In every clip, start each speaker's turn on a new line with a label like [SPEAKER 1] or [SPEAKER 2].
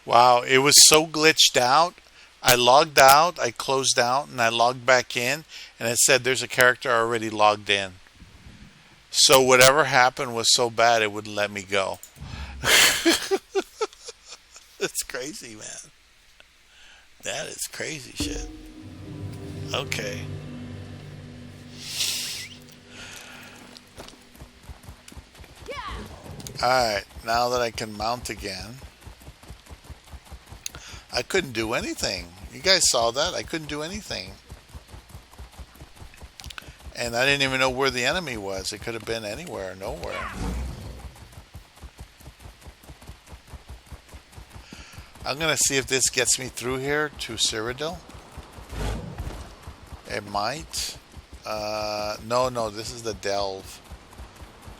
[SPEAKER 1] Wow, it was so glitched out. I logged out, I closed out, and I logged back in, and it said there's a character already logged in. So whatever happened was so bad it wouldn't let me go. It's crazy, man. That is crazy shit. Okay. Alright, now that I can mount again, I couldn't do anything. You guys saw that? I couldn't do anything. And I didn't even know where the enemy was. It could have been anywhere, nowhere. I'm gonna see if this gets me through here to Cyrodiil. It might. No, no, this is the delve.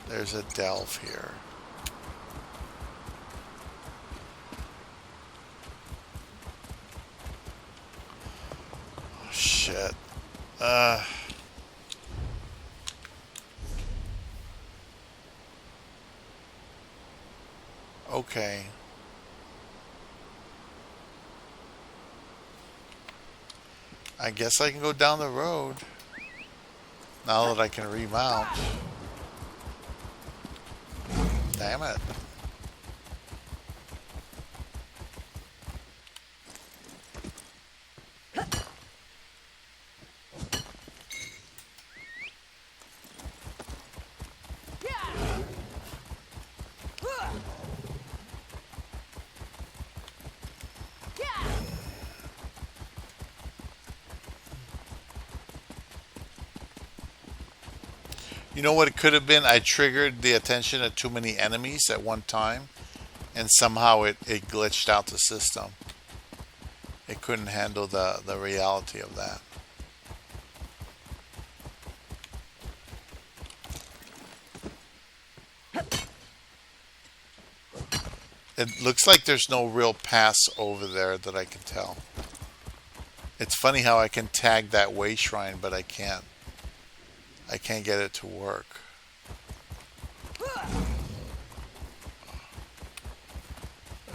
[SPEAKER 1] There's a delve here. Oh, shit. Uh, okay. I guess I can go down the road now that I can remount. Damn it. You know what it could have been? I triggered the attention of too many enemies at one time, and somehow it glitched out the system. It couldn't handle the reality of that. It looks like there's no real pass over there that I can tell. It's funny how I can tag that way shrine, but I can't. I can't get it to work.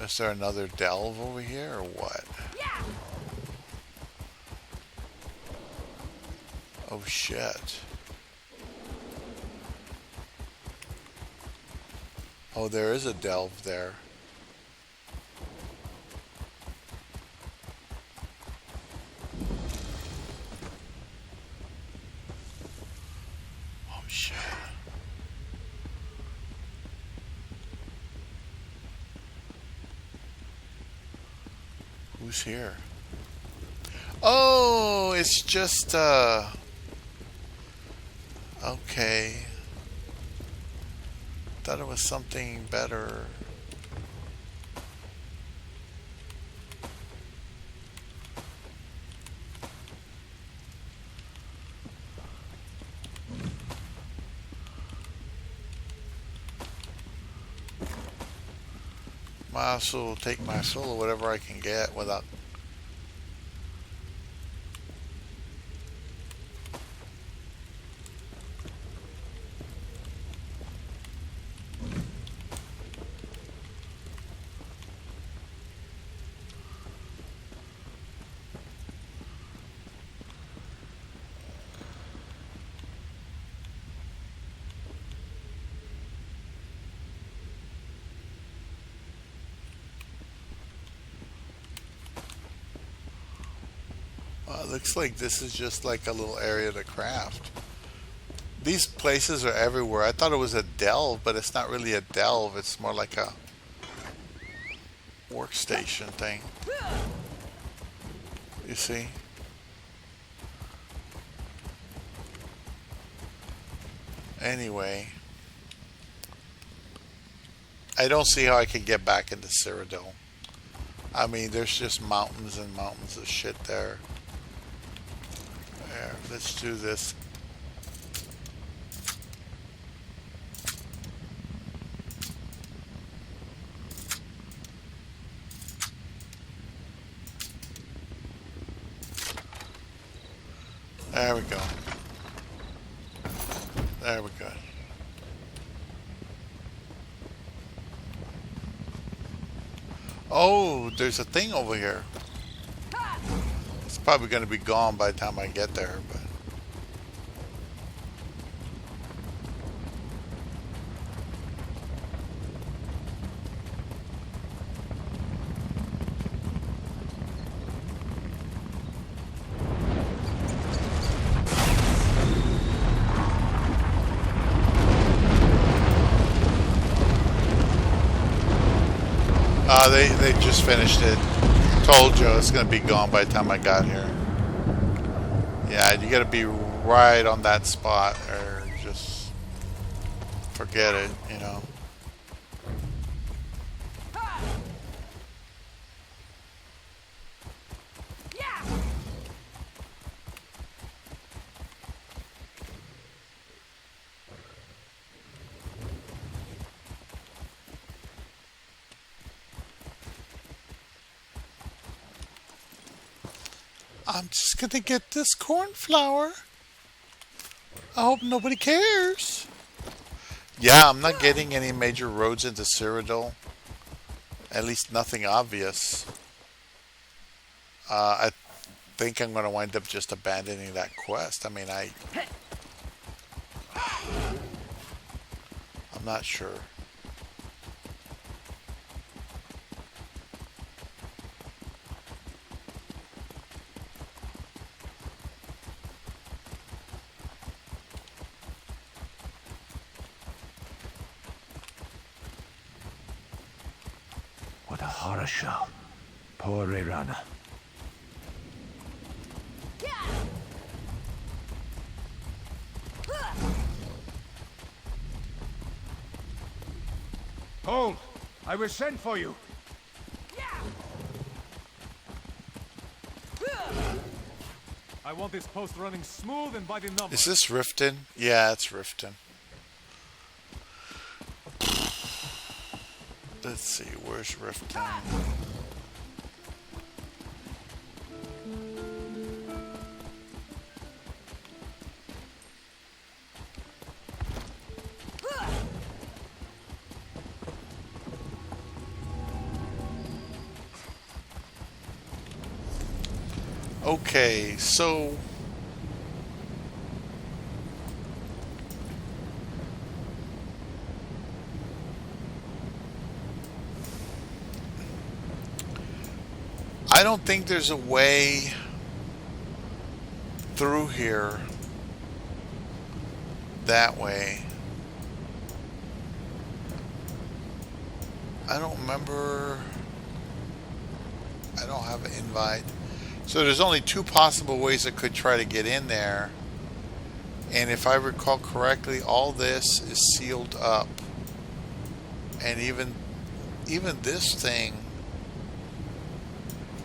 [SPEAKER 1] Is there another delve over here or what? Oh shit. Oh, there is a delve there. Oh shit. Who's here? Oh, it's just okay. Thought it was something better. Might as well take my soul or whatever I can get without. Looks like this is just like a little area to craft. These places are everywhere. I thought it was a delve, but it's not really a delve. It's more like a workstation thing. You see? Anyway, I don't see how I can get back into Cyrodiil. I mean, there's just mountains and mountains of shit there. There, let's do this. There we go. There we go. Oh, there's a thing over here. It's probably going to be gone by the time I get there, but they just finished it. Told you it's going to be gone by the time I got here. Yeah, you got to be right on that spot, or just forget it. You know. I'm just gonna get this cornflower. I hope nobody cares. Yeah, I'm not getting any major roads into Cyrodiil. At least nothing obvious. I think I'm gonna wind up just abandoning that quest. I mean, I'm not sure.
[SPEAKER 2] What a horror show. Poor Rana. Hold! I will send for you. I want this post running smooth and by the number.
[SPEAKER 1] Is this Riften? Yeah, it's Riften. Let's see, where's Riften? Okay, so I don't think there's a way through here that way. I don't remember. I don't have an invite. So there's only two possible ways I could try to get in there. And if I recall correctly, all this is sealed up. And even this thing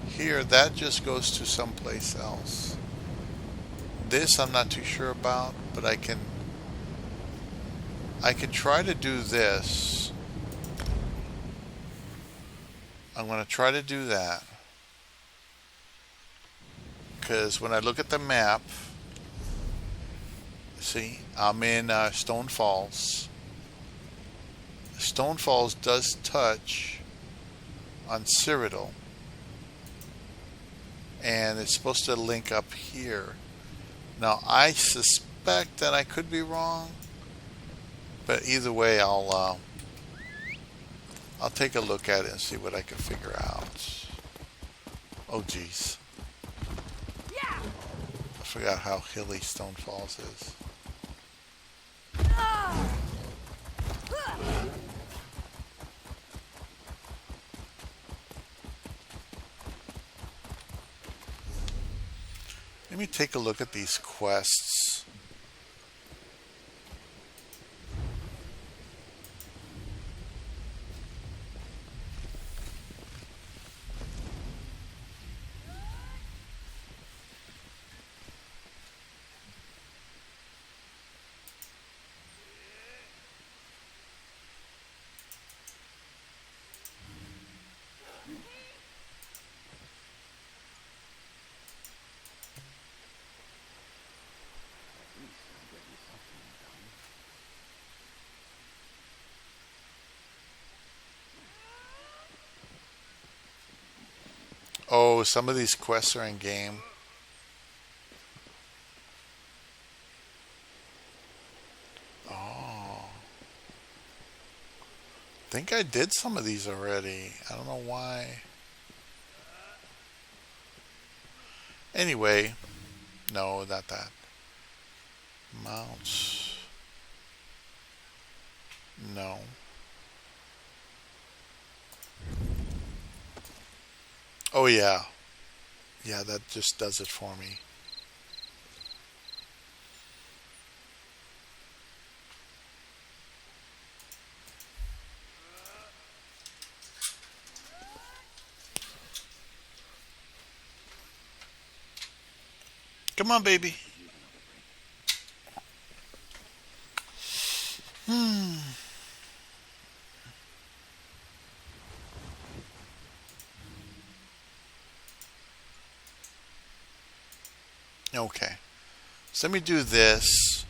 [SPEAKER 1] here, that just goes to someplace else. This I'm not too sure about, but I can try to do this. I'm going to try to do that. Because when I look at the map, see, I'm in Stone Falls. Stone Falls does touch on Cyrodiil. And it's supposed to link up here. Now, I suspect that I could be wrong. But either way, I'll take a look at it and see what I can figure out. Oh, geez. I forgot how hilly Stone Falls is. Let me take a look at these quests. Oh, some of these quests are in game. Oh. I think I did some of these already. I don't know why. Anyway, no, not that. Mounts. No. Oh, yeah. Yeah, that just does it for me. Come on, baby. Okay. So let me do this.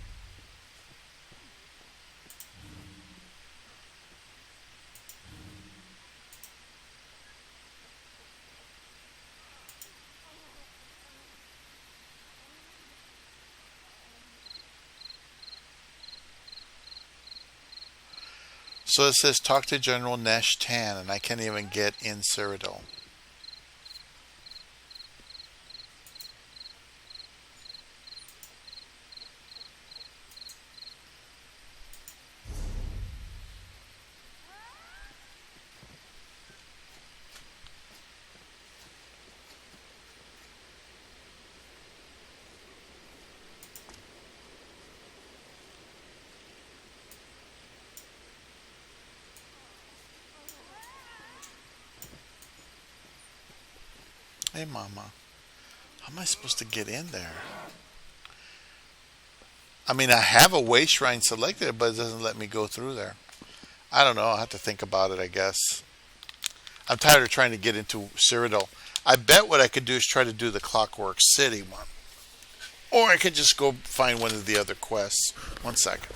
[SPEAKER 1] So it says talk to General Nesh Tan, and I can't even get in Cyrodiil. Hey, Mama. How am I supposed to get in there? I mean, I have a way shrine selected, but it doesn't let me go through there. I don't know. I'll have to think about it, I guess. I'm tired of trying to get into Cyrodiil. I bet what I could do is try to do the Clockwork City one. Or I could just go find one of the other quests. One second.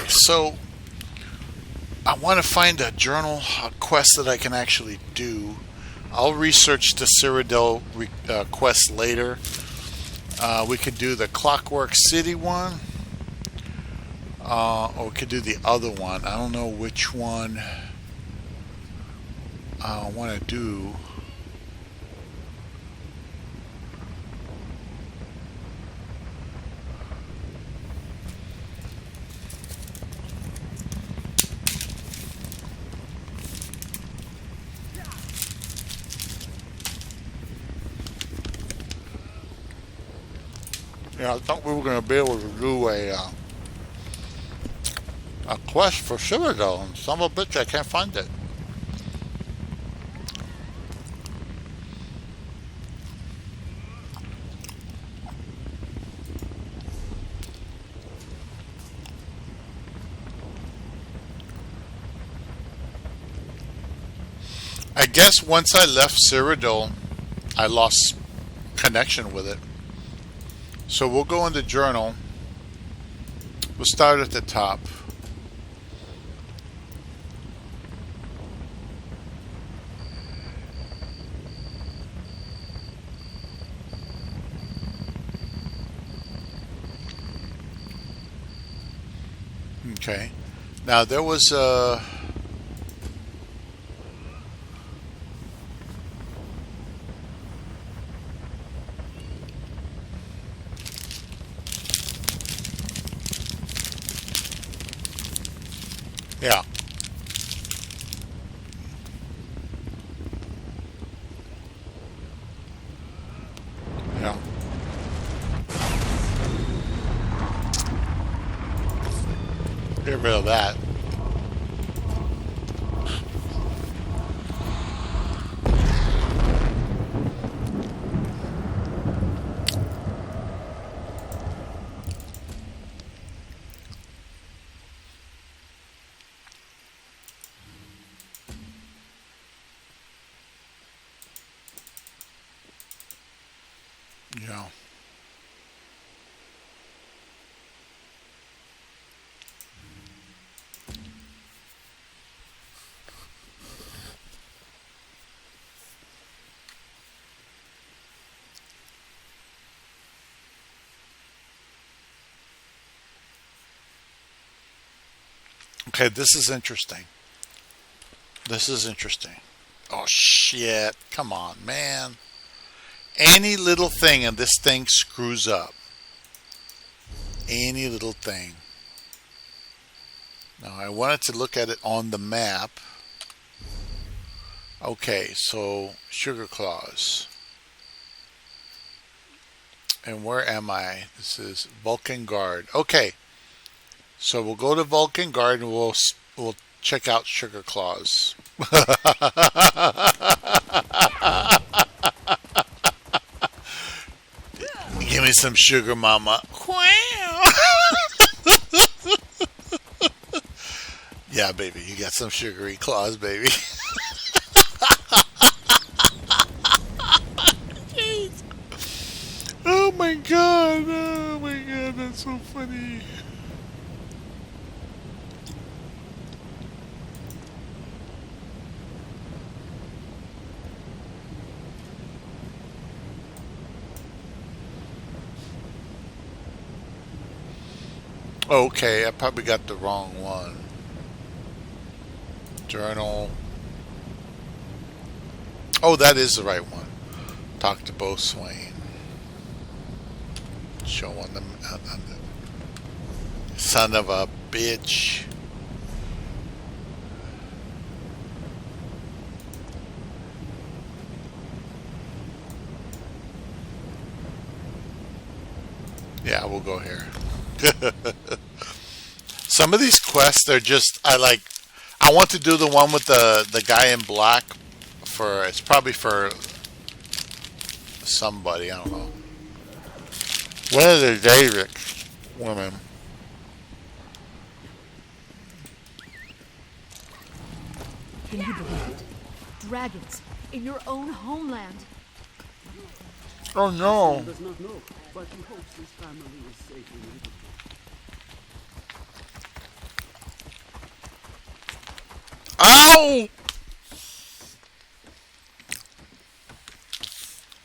[SPEAKER 1] so I want to find a journal quest that I can actually do. I'll research the Cyrodiil quest later. We could do the Clockwork City one, or we could do the other one. I don't know which one I want to do. Yeah, I thought we were going to be able to do a quest for Cyrodiil, and son of a bitch, I can't find it. I guess once I left Cyrodiil, I lost connection with it. So we'll go into journal. We'll start at the top. Okay. Now there was a... Yeah. Yeah. Get rid of that. Yeah. Okay, this is interesting. This is interesting. Oh shit. Come on, man. Any little thing and this thing screws up. Any little thing. Now I wanted to look at it on the map. Okay, so Sugar Claws. And where am I? This is Vulcan Guard. Okay. So we'll go to Vulcan Guard and we'll check out Sugar Claws. Give me some sugar, mama. Yeah, baby, you got some sugary claws, baby. Oh my god, that's so funny. Okay, I probably got the wrong one. Journal. Oh, that is the right one. Talk to Bo Swain. Show on them. Son of a bitch. Yeah, we'll go here. Some of these quests, they're just, I want to do the one with the guy in black it's probably for somebody, I don't know. One of the David women.
[SPEAKER 3] Can you believe it? Dragons in your own homeland.
[SPEAKER 1] Oh no.
[SPEAKER 4] Does not know, but he hopes his family is safe in Liverpool.
[SPEAKER 1] No!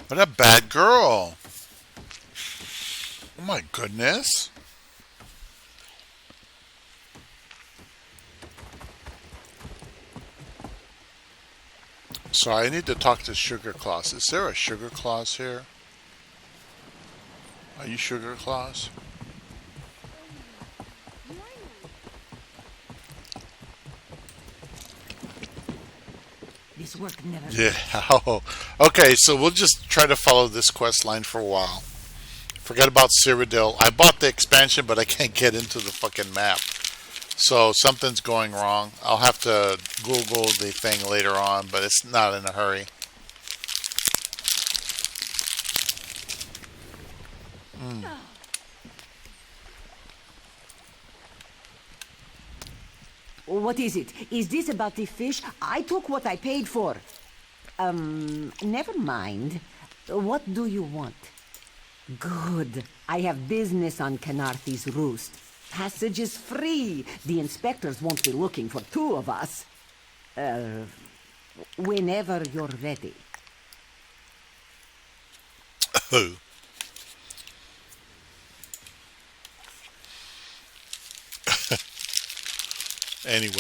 [SPEAKER 1] What a bad girl. Oh my goodness. So I need to talk to Sugar Claus. Is there a Sugar Claus here? Are you Sugar Claus?
[SPEAKER 4] This work never.
[SPEAKER 1] Yeah. Oh. Okay, so we'll just try to follow this quest line for a while. Forget about Cyrodiil. I bought the expansion, but I can't get into the fucking map. So something's going wrong. I'll have to Google the thing later on, but it's not in a hurry.
[SPEAKER 4] What is it? Is this about the fish? I took what I paid for. Never mind. What do you want? Good. I have business on Canarthy's roost. Passage is free. The inspectors won't be looking for two of us. Whenever you're ready.
[SPEAKER 1] Anyway.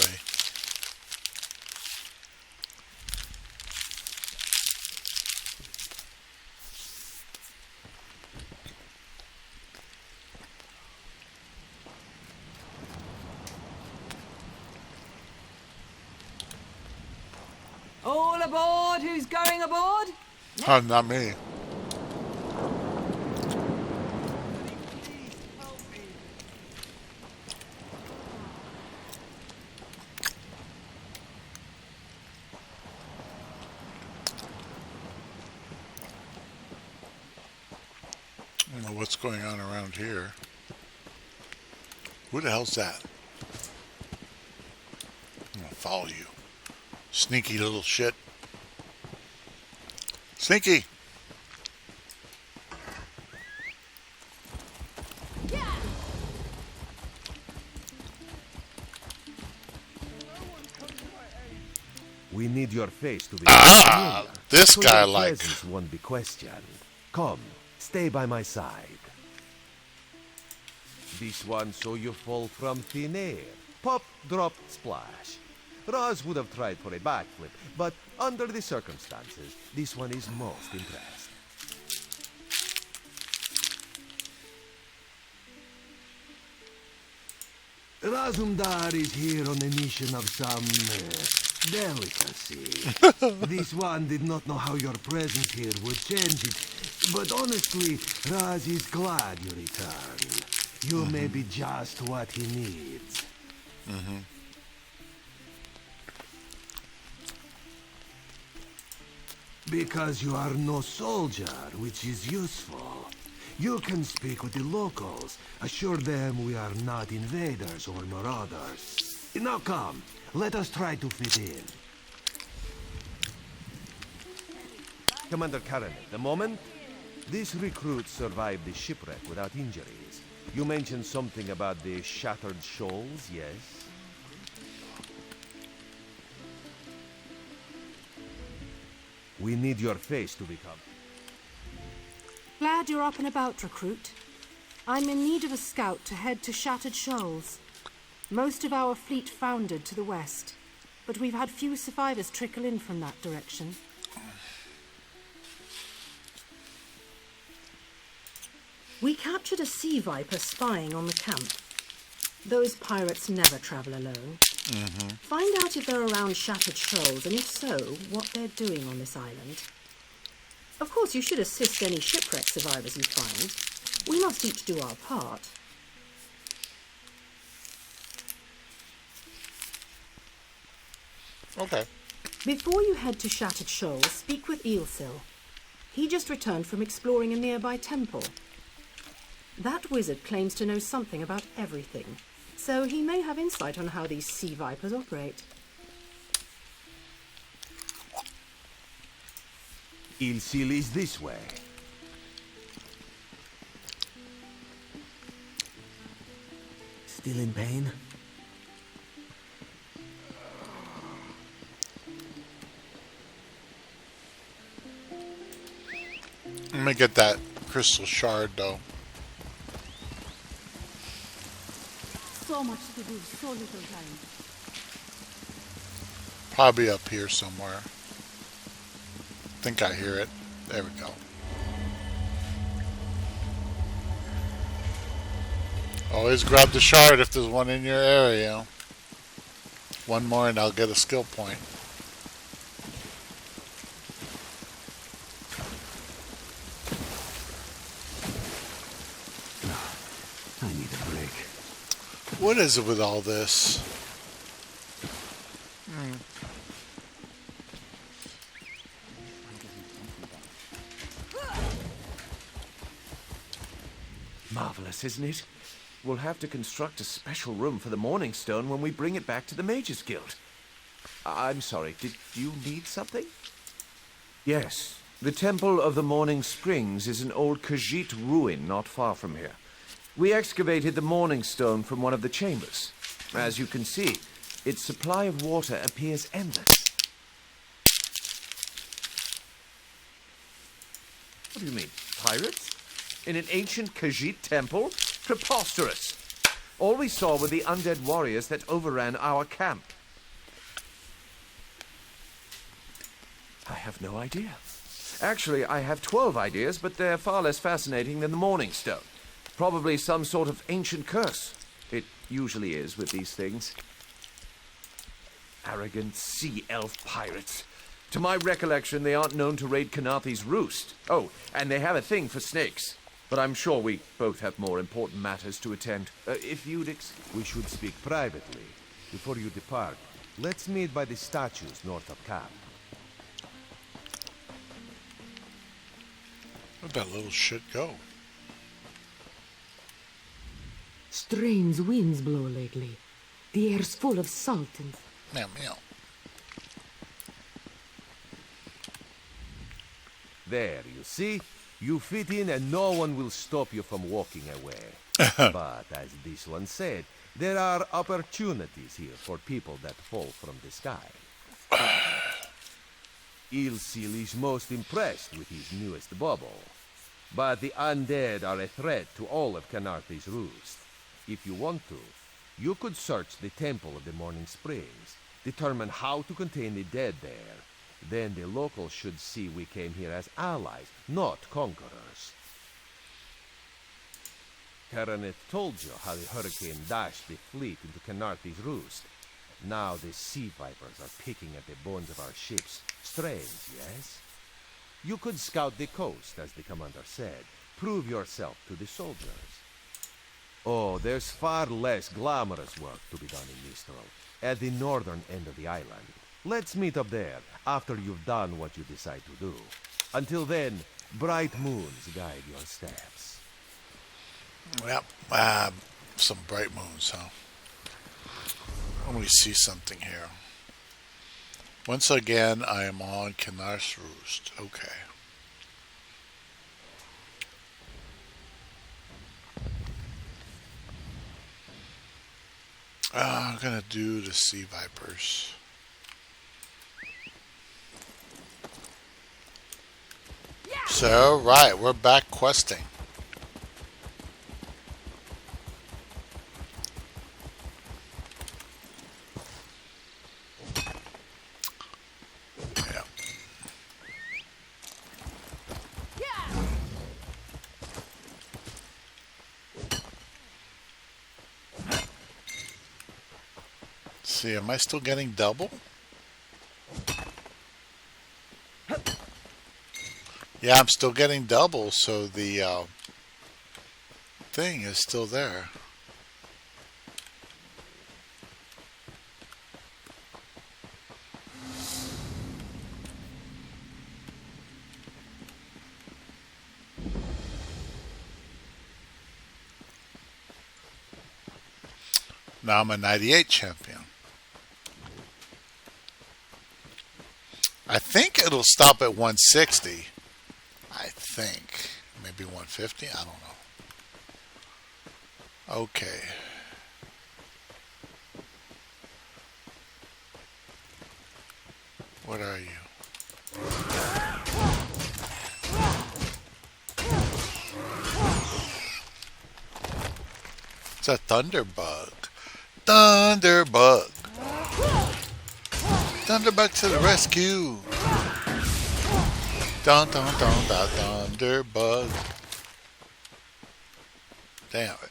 [SPEAKER 4] All aboard! Who's going aboard?
[SPEAKER 1] Oh, not me. I don't know what's going on around here. Who the hell's that? I'm gonna follow you. Sneaky little shit. Sneaky!
[SPEAKER 5] We need your face to be
[SPEAKER 1] Ah! This
[SPEAKER 5] so
[SPEAKER 1] guy
[SPEAKER 5] your
[SPEAKER 1] like.
[SPEAKER 5] presence won't be questioned. Come, stay by my side. This one so you fall from thin air. Pop, drop, splash. Roz would have tried for a backflip, but under the circumstances, this one is most impressed. Razumdar is here on a mission of some delicacy. This one did not know how your presence here would change it, but honestly, Raz is glad you returned. You may be just what he needs. Because you are no soldier, which is useful. You can speak with the locals, assure them we are not invaders or marauders. Now come, let us try to fit in. Commander Karen, the moment these recruits survived the shipwreck without injuries. You mentioned something about the shattered shoals, yes? We need your face to become...
[SPEAKER 3] Glad you're up and about, recruit. I'm in need of a scout to head to Shattered Shoals. Most of our fleet foundered to the west, but we've had few survivors trickle in from that direction. We captured a sea viper spying on the camp. Those pirates never travel alone. Find out if they're around Shattered Shoals, and if so, what they're doing on this island. Of course, you should assist any shipwreck survivors you find. We must each do our part.
[SPEAKER 1] Okay.
[SPEAKER 3] Before you head to Shattered Shoals, speak with Eelsil. He just returned from exploring a nearby temple. That wizard claims to know something about everything, so he may have insight on how these sea vipers operate.
[SPEAKER 5] Ilsil is this way.
[SPEAKER 4] Still in pain?
[SPEAKER 1] Let me get that crystal shard, though.
[SPEAKER 6] So much to do, so little time.
[SPEAKER 1] Probably up here somewhere. Think I hear it. There we go. Always grab the shard if there's one in your area. One more and I'll get a skill point.
[SPEAKER 5] I need a break.
[SPEAKER 1] What is it with all this?
[SPEAKER 7] Marvelous, isn't it? We'll have to construct a special room for the Morning Stone when we bring it back to the Mages Guild. I'm sorry, did you need something? Yes, the Temple of the Morning Springs is an old Khajiit ruin not far from here. We excavated the Morning Stone from one of the chambers. As you can see, its supply of water appears endless. What do you mean, pirates? In an ancient Khajiit temple? Preposterous! All we saw were the undead warriors that overran our camp. I have no idea. Actually, I have 12 ideas, but they're far less fascinating than the Morning Stone. Probably some sort of ancient curse. It usually is with these things. Arrogant sea elf pirates. To my recollection, they aren't known to raid Kanathe's roost. Oh, and they have a thing for snakes. But I'm sure we both have more important matters to attend. If you'd
[SPEAKER 5] We should speak privately. Before you depart, let's meet by the statues north of camp.
[SPEAKER 1] Where'd that little shit go?
[SPEAKER 3] Strange winds blow lately. The air's full of salt and...
[SPEAKER 1] Meow, meow.
[SPEAKER 5] There, you see? You fit in and no one will stop you from walking away. But as this one said, there are opportunities here for people that fall from the sky. Ilsil is most impressed with his newest bauble. But the undead are a threat to all of Kanathe's roost. If you want to, you could search the Temple of the Morning Springs, determine how to contain the dead there. Then the locals should see we came here as allies, not conquerors. Karaneth told you how the hurricane dashed the fleet into Kanathe's roost. Now the sea vipers are picking at the bones of our ships. Strange, yes? You could scout the coast, as the commander said. Prove yourself to the soldiers. Oh, there's far less glamorous work to be done in Mistral, at the northern end of the island. Let's meet up there, after you've done what you decide to do. Until then, bright moons guide your steps.
[SPEAKER 1] Yep. Some bright moons, huh? Let me see something here. Once again, I am on Kanathe's roost. Okay. I'm gonna do the sea vipers. So, right, we're back questing. Yeah. See, am I still getting double? Yeah, I'm still getting double, so the thing is still there. Now I'm a 98 champion. I think it'll stop at 160. I think. Maybe 150? I don't know. Okay. What are you? a thunderbug. Thunderbug. Thunderbug to the rescue. Dun dun dun dun thunderbug. Damn it.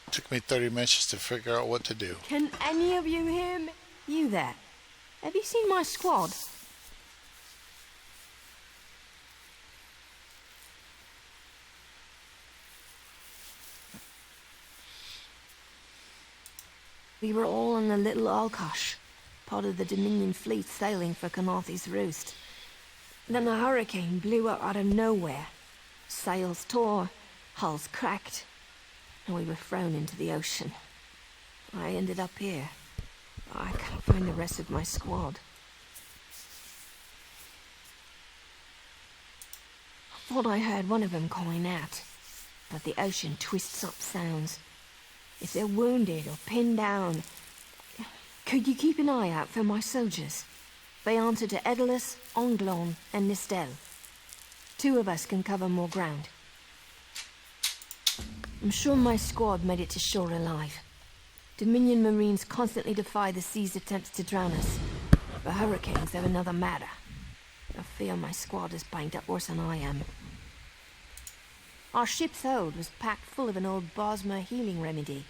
[SPEAKER 1] Took me 30 minutes to figure out what to do.
[SPEAKER 8] Can any of you hear me? You there? Have you seen my squad? We were all on the little Alkosh, part of the Dominion fleet sailing for Canarthy's Roost. Then a hurricane blew up out of nowhere. Sails tore, hulls cracked, and we were thrown into the ocean. I ended up here. I can't find the rest of my squad. I thought I heard one of them calling out, but the ocean twists up sounds. If they're wounded or pinned down, could you keep an eye out for my soldiers? They answer to Edelus, Onglon, and Nistel. 2 of us can cover more ground. I'm sure my squad made it to shore alive. Dominion Marines constantly defy the sea's attempts to drown us. But hurricanes are another matter. I fear my squad is banged up worse than I am. Our ship's hold was packed full of an old Bosmer healing remedy.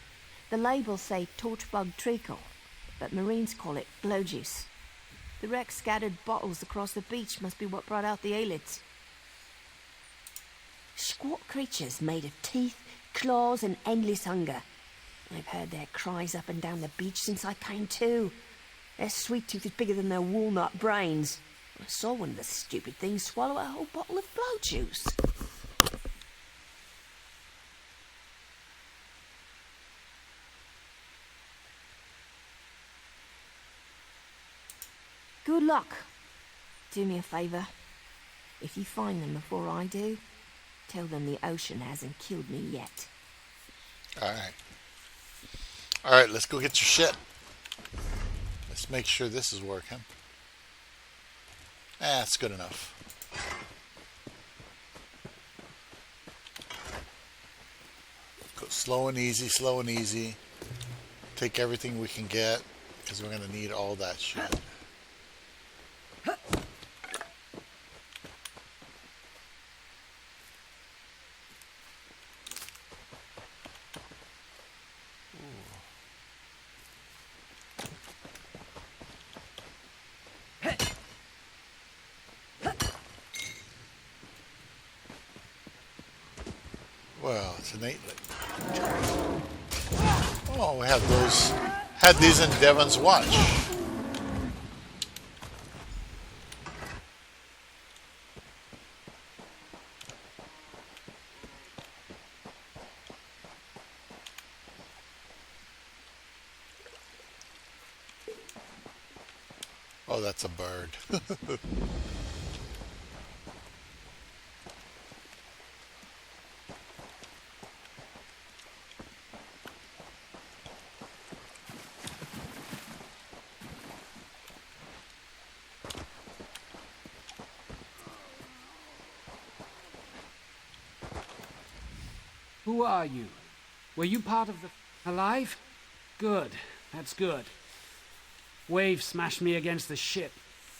[SPEAKER 8] The labels say torchbug treacle, but Marines call it blow juice. The wreck scattered bottles across the beach must be what brought out the Aelids.
[SPEAKER 4] Squat creatures made of teeth, claws, and endless hunger. I've heard their cries up and down the beach since I came to. Their sweet tooth is bigger than their walnut brains. I saw one of the stupid things swallow a whole bottle of blow juice.
[SPEAKER 8] Good luck. Do me a favor. If you find them before I do, tell them the ocean hasn't killed me yet.
[SPEAKER 1] Alright. Alright, let's go get your ship. Let's make sure this is working. That's good enough. Go slow and easy, slow and easy. Take everything we can get, because we're going to need all that shit. Well, it's an 8-lit. Oh, we had these in Devon's watch. Oh, that's a bird.
[SPEAKER 9] Who are you? Were you part of the... alive? Good. That's good. Wave smashed me against the ship.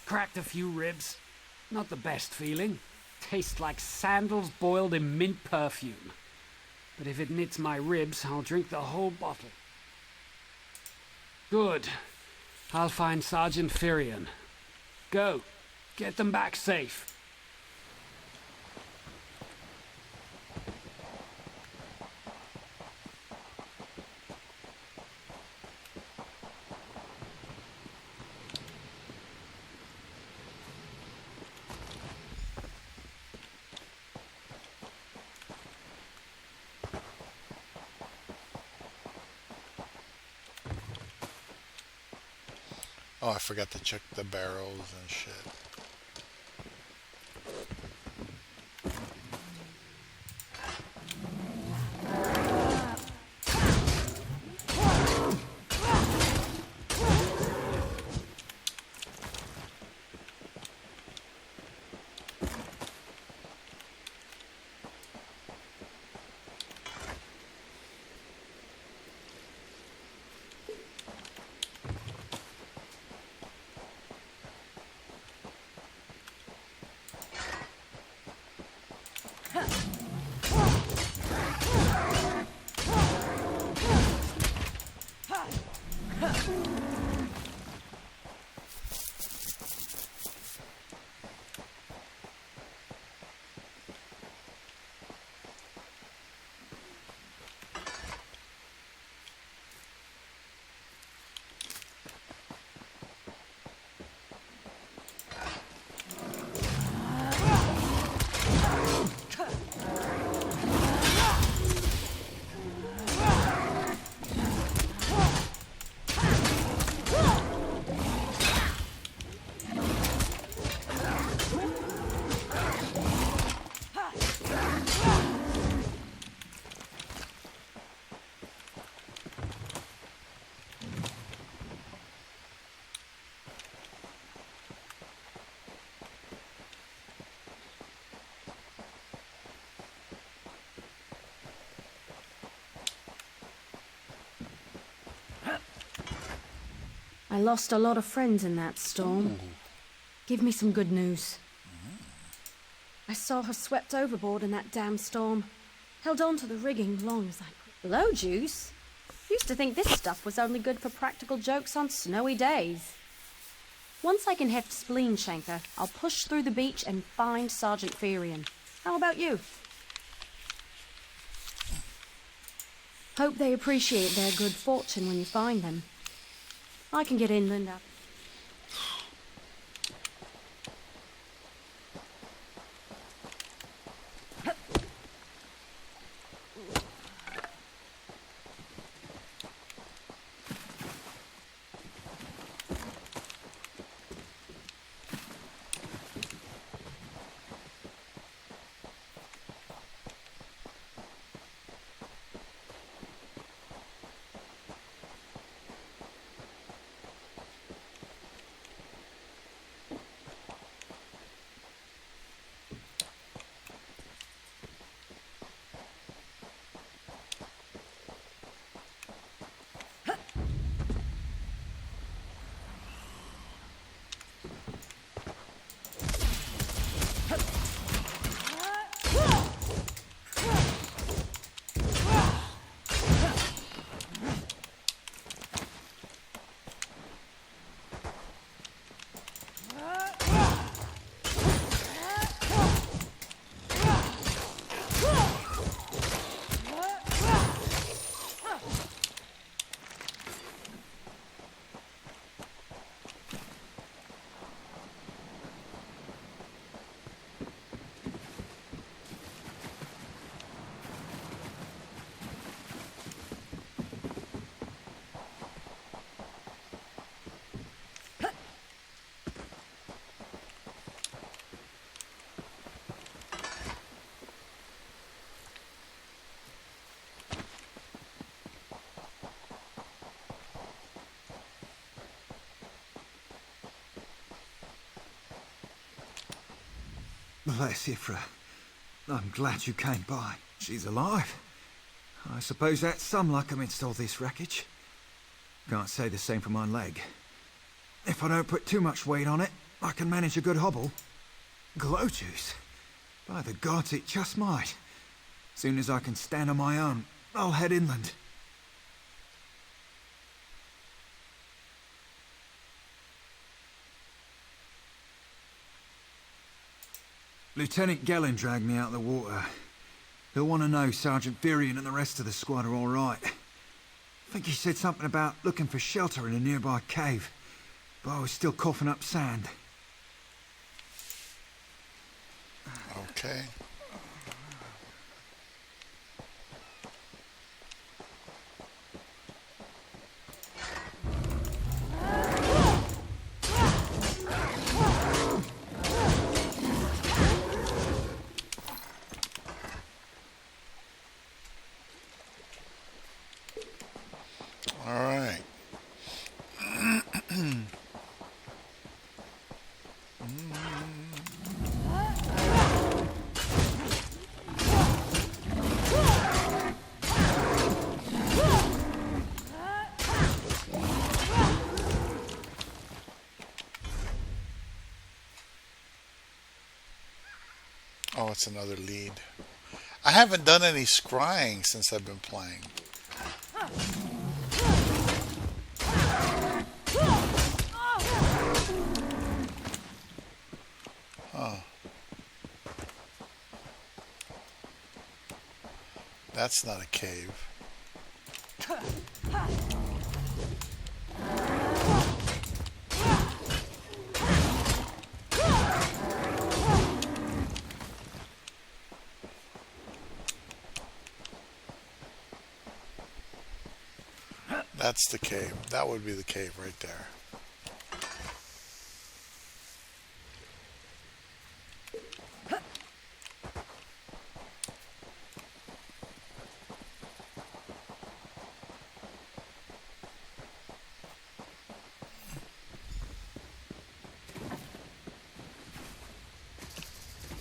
[SPEAKER 9] Cracked a few ribs. Not the best feeling. Tastes like sandals boiled in mint perfume. But if it knits my ribs, I'll drink the whole bottle. Good. I'll find Sergeant Firion. Go. Get them back safe.
[SPEAKER 1] Oh, I forgot to check the barrels and shit.
[SPEAKER 3] I lost a lot of friends in that storm. Give me some good news. I saw her swept overboard in that damn storm. Held on to the rigging long as I could.
[SPEAKER 10] Blow juice? Used to think this stuff was only good for practical jokes on snowy days. Once I can heft Spleen Shanker, I'll push through the beach and find Sergeant Furion. How about you?
[SPEAKER 3] Hope they appreciate their good fortune when you find them. I can get inland up.
[SPEAKER 11] Bless Ifra. I'm glad you came by. She's alive. I suppose that's some luck amidst all this wreckage. Can't say the same for my leg. If I don't put too much weight on it, I can manage a good hobble. Glow juice? By the gods, it just might. Soon as I can stand on my own, I'll head inland. Lieutenant Gellin dragged me out of the water. He'll want to know Sergeant Furion and the rest of the squad are all right. I think he said something about looking for shelter in a nearby cave, but I was still coughing up sand.
[SPEAKER 1] Okay. All right. Oh, it's another lead. I haven't done any scrying since I've been playing. Huh. That's not a cave. That's the cave. That would be the cave right there.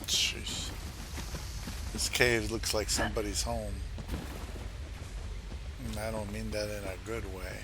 [SPEAKER 1] Jeez. This cave looks like somebody's home. And I don't mean that in a good way.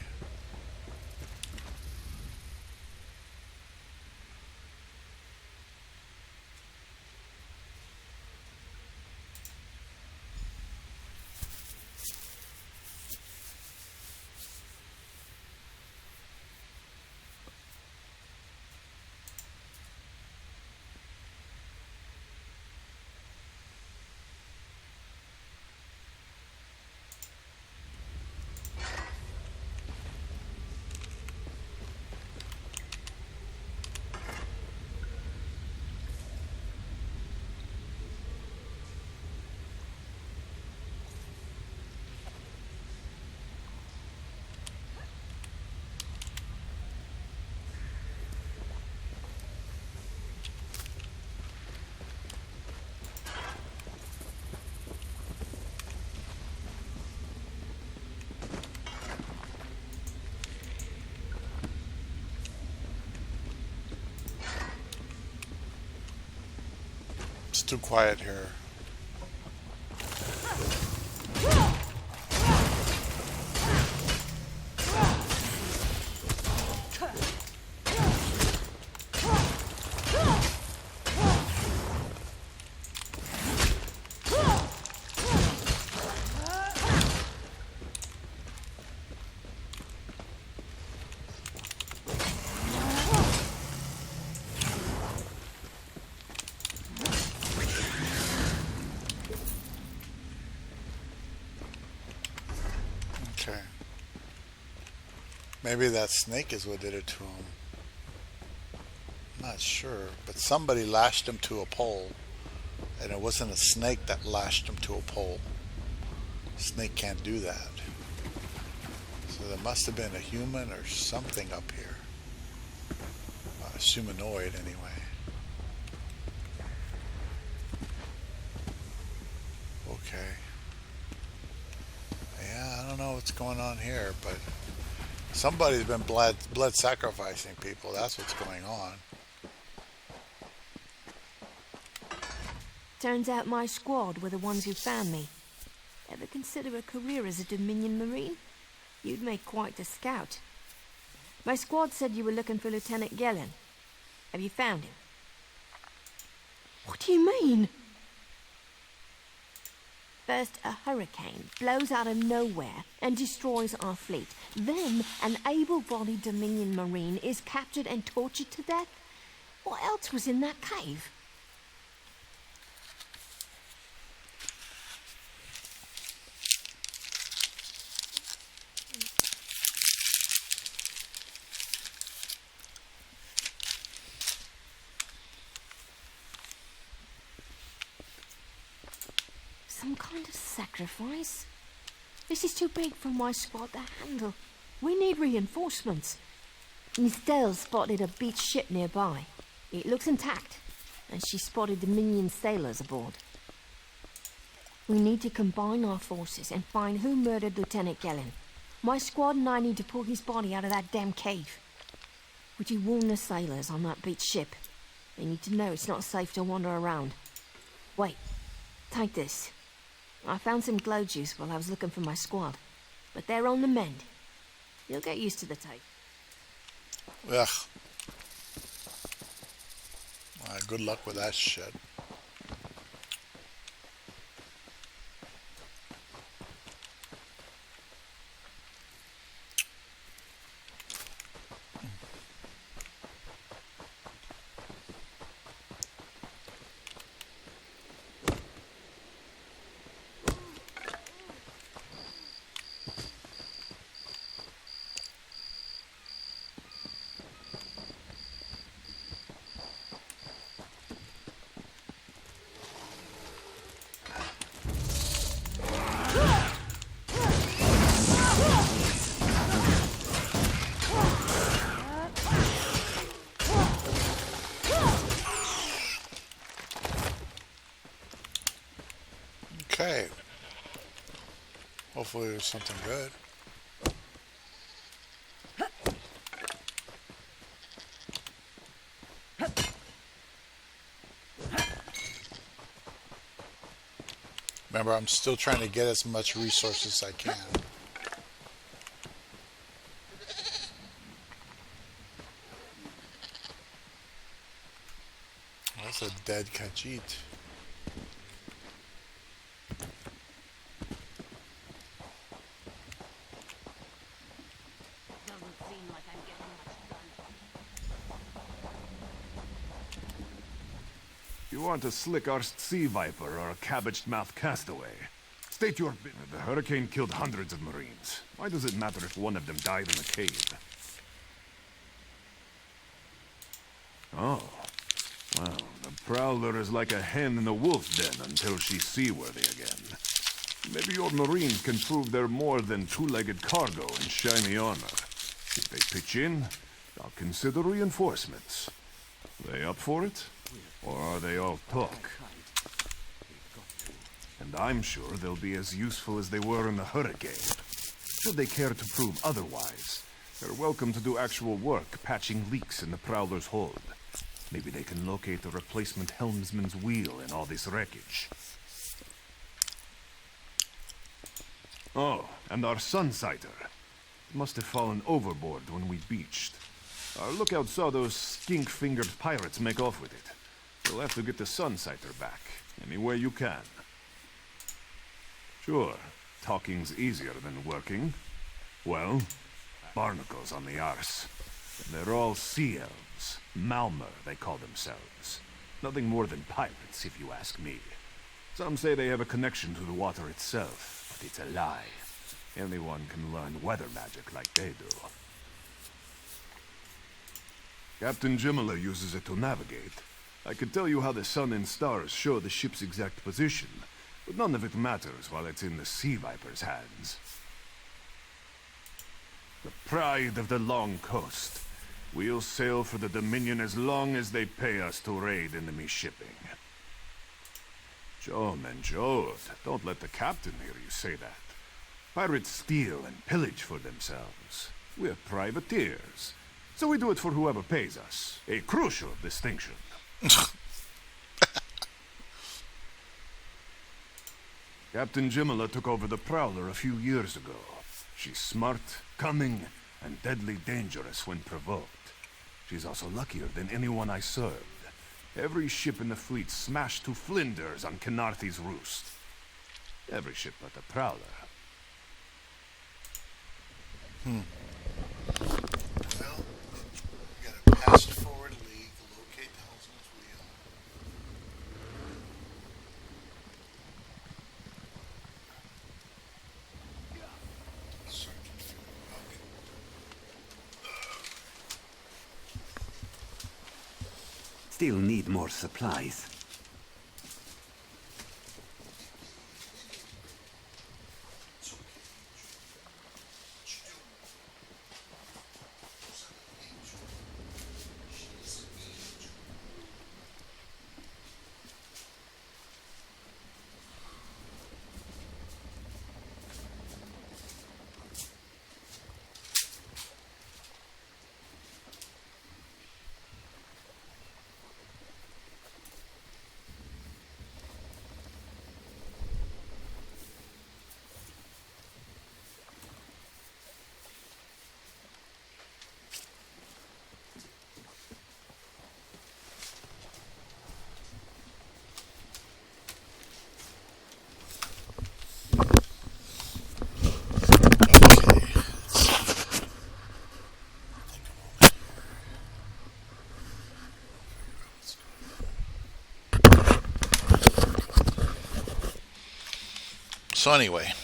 [SPEAKER 1] It's too quiet here. Okay. Maybe that snake is what did it to him. I'm not sure, but somebody lashed him to a pole, and it wasn't a snake that lashed him to a pole. Snake can't do that. So there must have been a human or something up here. A humanoid, anyway. Okay. Yeah, I don't know what's going on here, but somebody's been blood sacrificing people. That's what's going on.
[SPEAKER 8] Turns out my squad were the ones who found me. Ever consider a career as a Dominion Marine? You'd make quite a scout. My squad said you were looking for Lieutenant Gellin. Have you found him? What do you mean? First, a hurricane blows out of nowhere and destroys our fleet. Then, an able-bodied Dominion Marine is captured and tortured to death. What else was in that cave? Some kind of sacrifice? This is too big for my squad to handle. We need reinforcements. Miss Dale spotted a beached ship nearby. It looks intact, and she spotted Dominion sailors aboard. We need to combine our forces and find who murdered Lieutenant Gellin. My squad and I need to pull his body out of that damn cave. Would you warn the sailors on that beached ship? They need to know it's not safe to wander around. Wait, take this. I found some glow juice while I was looking for my squad, but they're on the mend. You'll get used to the taste.
[SPEAKER 1] Ugh. Good luck with that shit. Okay. Hopefully there's something good. Remember, I'm still trying to get as much resources as I can. That's a dead Khajiit.
[SPEAKER 12] You want a slick-arsed sea viper or a cabbage-mouthed castaway? State your business. The hurricane killed hundreds of Marines. Why does it matter if one of them died in the cave? Oh. Well, the Prowler is like a hen in a wolf's den until she's seaworthy again. Maybe your Marines can prove they're more than two-legged cargo in shiny armor. If they pitch in, I'll consider reinforcements. They up for it? Or are they all talk? And I'm sure they'll be as useful as they were in the hurricane. Should they care to prove otherwise, they're welcome to do actual work patching leaks in the Prowler's hold. Maybe they can locate the replacement helmsman's wheel in all this wreckage. Oh, and our sunsighter. It must have fallen overboard when we beached. Our lookout saw those skink-fingered pirates make off with it. We'll have to get the sunsighter back, any way you can. Sure, talking's easier than working. Well, barnacles on the arse. And they're all sea elves. Malmer, they call themselves. Nothing more than pirates, if you ask me. Some say they have a connection to the water itself, but it's a lie. Anyone can learn weather magic like they do. Captain Jimala uses it to navigate. I could tell you how the sun and stars show the ship's exact position, but none of it matters while it's in the Sea Viper's hands. The pride of the long coast. We'll sail for the Dominion as long as they pay us to raid enemy shipping. Joe, don't let the captain hear you say that. Pirates steal and pillage for themselves. We're privateers, so we do it for whoever pays us. A crucial distinction. Captain Jimala took over the Prowler a few years ago. She's smart, cunning, and deadly dangerous when provoked. She's also luckier than anyone I served. Every ship in the fleet smashed to flinders on Khenarthi's roost. Every ship but the Prowler.
[SPEAKER 1] Well, we got a past forward league, locate the helmsman's wheel. Sergeant Fury,
[SPEAKER 13] Still need more supplies. So anyway,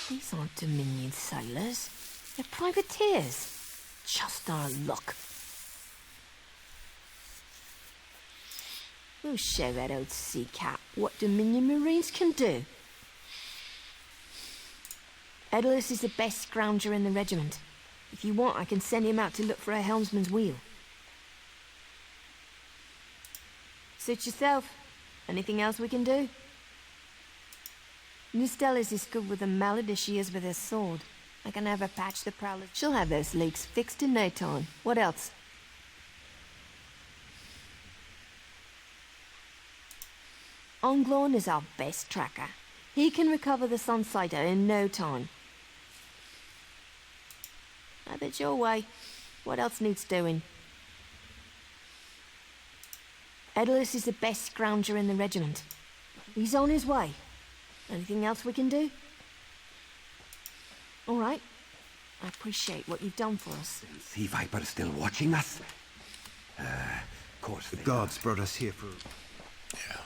[SPEAKER 8] These aren't Dominion sailors. They're privateers. Just our luck. We'll show that old sea cat what Dominion Marines can do. Edalus is the best scrounger in the regiment. If you want, I can send him out to look for a helmsman's wheel. Suit yourself. Anything else we can do? Nistelle is as good with a mallet as she is with her sword. I can have her patch the Prowler. She'll have those leaks fixed in no time. What else? Onglorn is our best tracker. He can recover the Sunsighter in no time. I bet your way. What else needs doing? Edalus is the best scrounger in the regiment. He's on his way. Anything else we can do? All right. I appreciate what you've done for us.
[SPEAKER 13] Sea Viper still watching us? Of course
[SPEAKER 11] the gods brought us here for...
[SPEAKER 1] Yeah.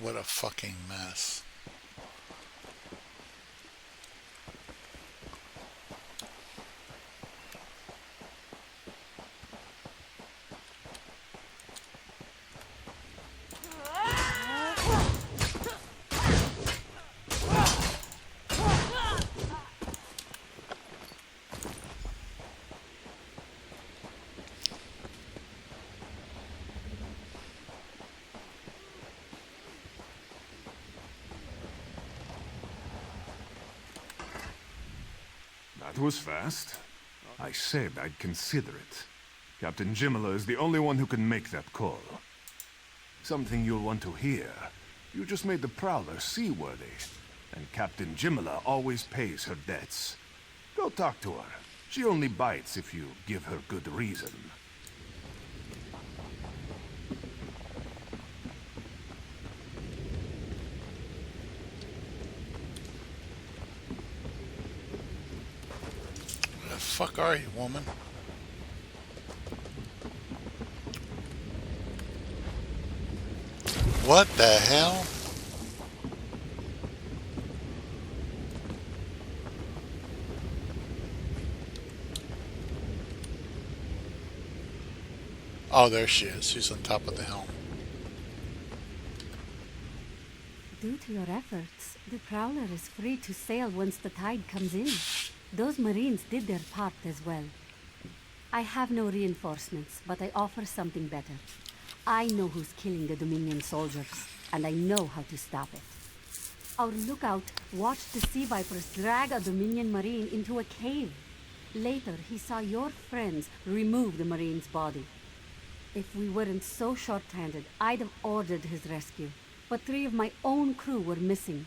[SPEAKER 1] What a fucking mess.
[SPEAKER 12] That was fast. I said I'd consider it. Captain Jimala is the only one who can make that call. Something you'll want to hear. You just made the Prowler seaworthy, and Captain Jimala always pays her debts. Go talk to her. She only bites if you give her good reason.
[SPEAKER 1] Where the fuck are you, woman? What the hell? Oh, there she is. She's on top of the helm.
[SPEAKER 14] Due to your efforts, the Prowler is free to sail once the tide comes in. Those Marines did their part as well. I have no reinforcements, but I offer something better. I know who's killing the Dominion soldiers, and I know how to stop it. Our lookout watched the Sea Vipers drag a Dominion Marine into a cave. Later, he saw your friends remove the Marine's body. If we weren't so short-handed, I'd have ordered his rescue. But 3 of my own crew were missing.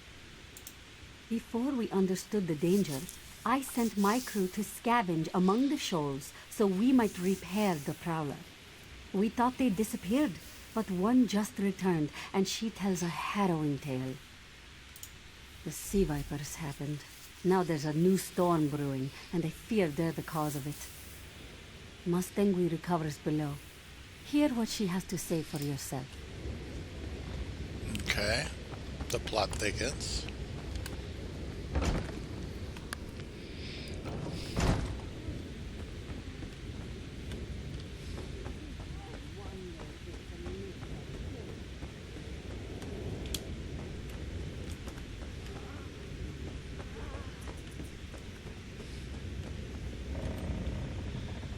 [SPEAKER 14] Before we understood the danger, I sent my crew to scavenge among the shoals so we might repair the Prowler. We thought they disappeared, but one just returned, and she tells a harrowing tale. The Sea Vipers happened. Now there's a new storm brewing, and I fear they're the cause of it. Mustangui recovers below. Hear what she has to say for yourself.
[SPEAKER 1] Okay. The plot thickens.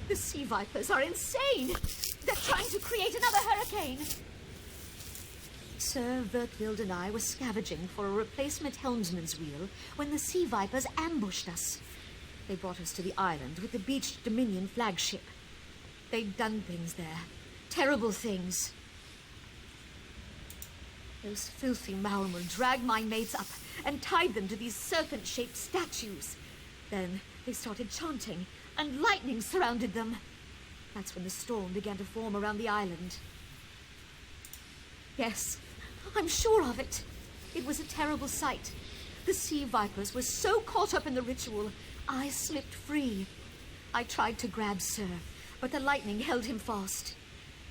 [SPEAKER 15] The Sea Vipers are insane! They're trying to create another hurricane! Sir Vertwild and I were scavenging for a replacement helmsman's wheel when the Sea Vipers ambushed us. They brought us to the island with the beached Dominion flagship. They'd done things there. Terrible things. Those filthy Maormer dragged my mates up and tied them to these serpent-shaped statues. Then they started chanting, and lightning surrounded them. That's when the storm began to form around the island. Yes, I'm sure of it. It was a terrible sight. The Sea Vipers were so caught up in the ritual, I slipped free. I tried to grab Sir, but the lightning held him fast.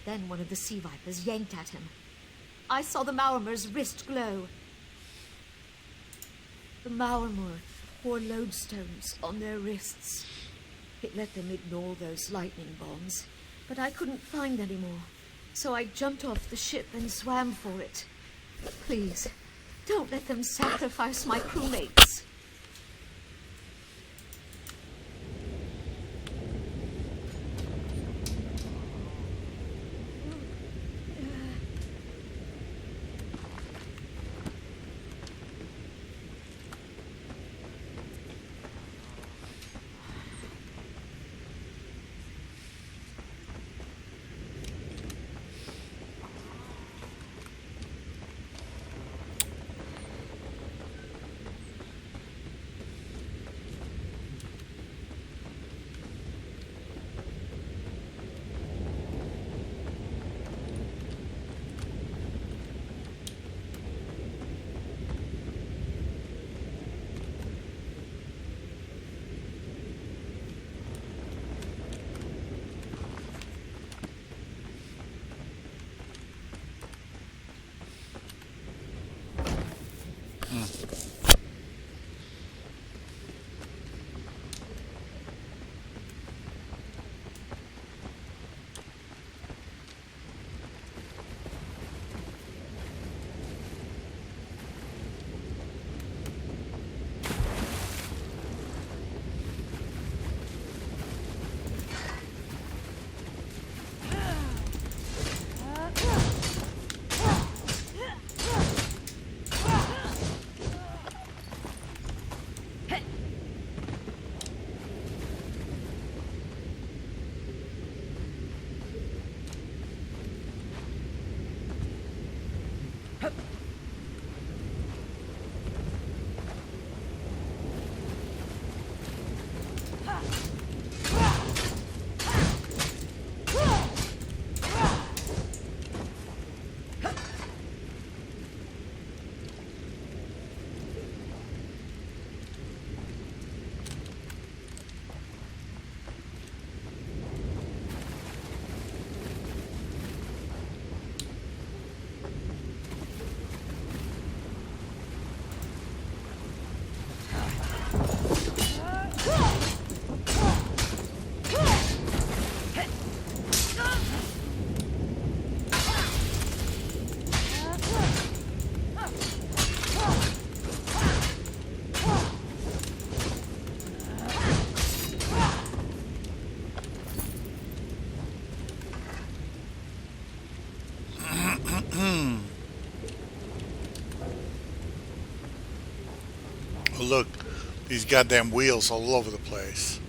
[SPEAKER 15] Then one of the Sea Vipers yanked at him. I saw the Maormer's wrist glow. The Maormer wore lodestones on their wrists. It let them ignore those lightning bombs, but I couldn't find any more. So I jumped off the ship and swam for it. Please, don't let them sacrifice my crewmates.
[SPEAKER 1] look, these goddamn wheels all over the place.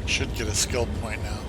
[SPEAKER 1] Should get a skill point now.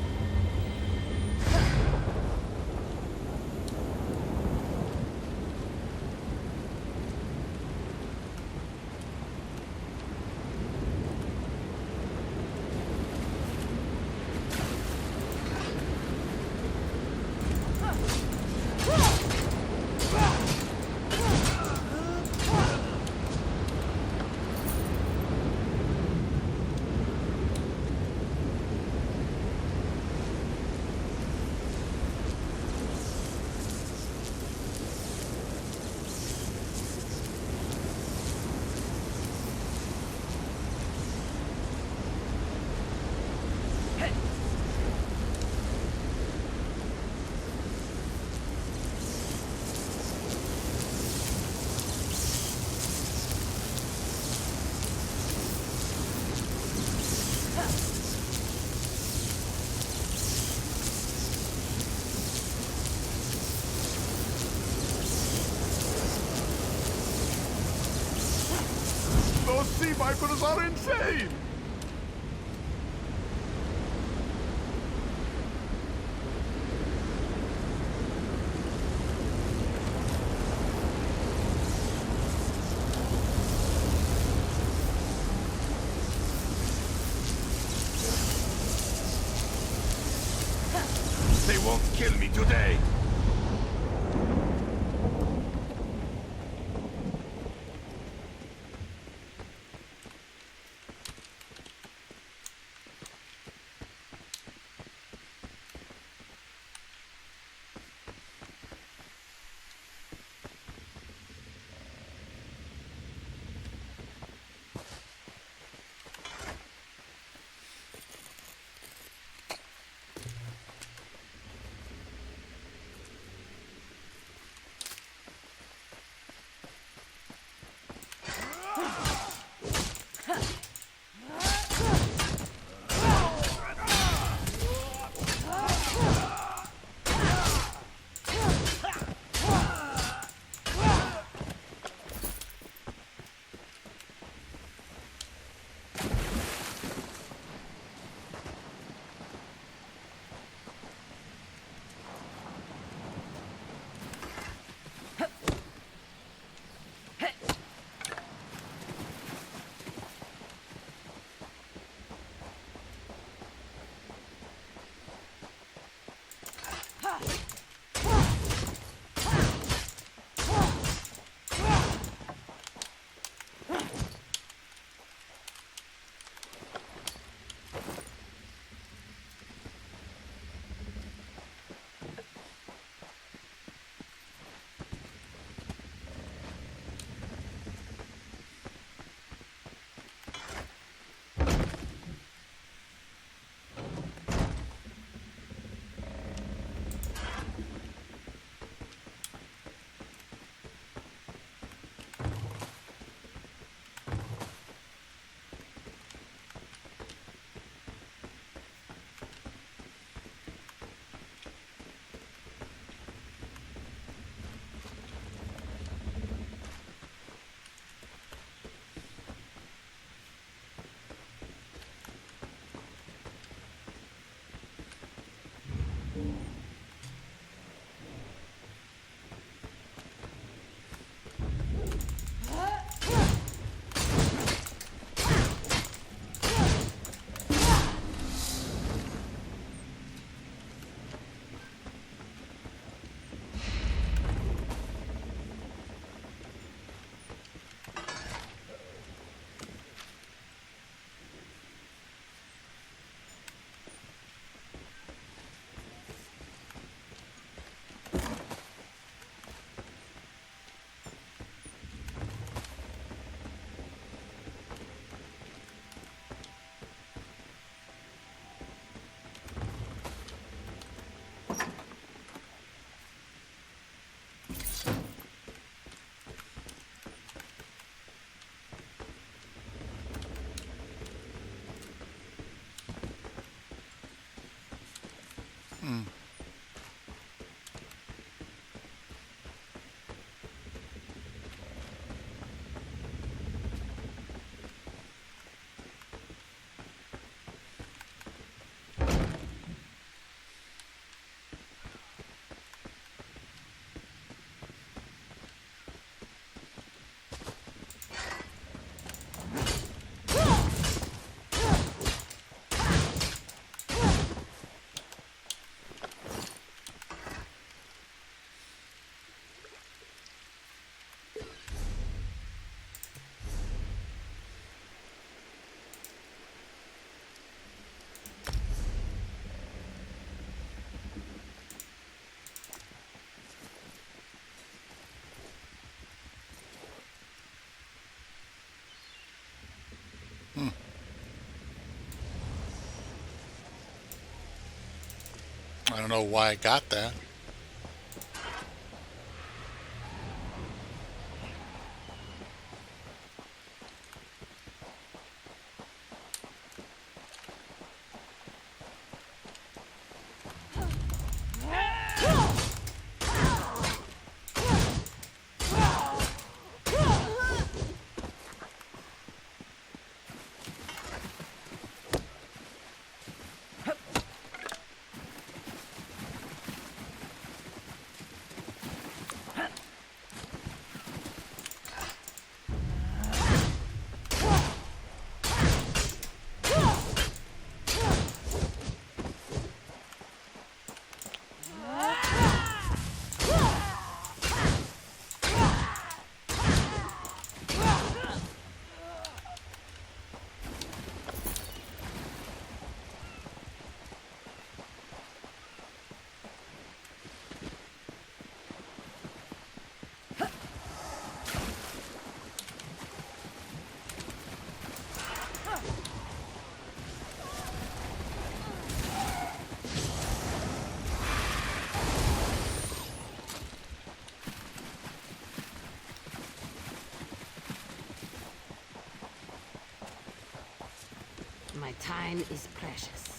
[SPEAKER 12] Those sea vipers are insane! They won't kill me today!
[SPEAKER 1] don't know why I got that.
[SPEAKER 4] My time is precious.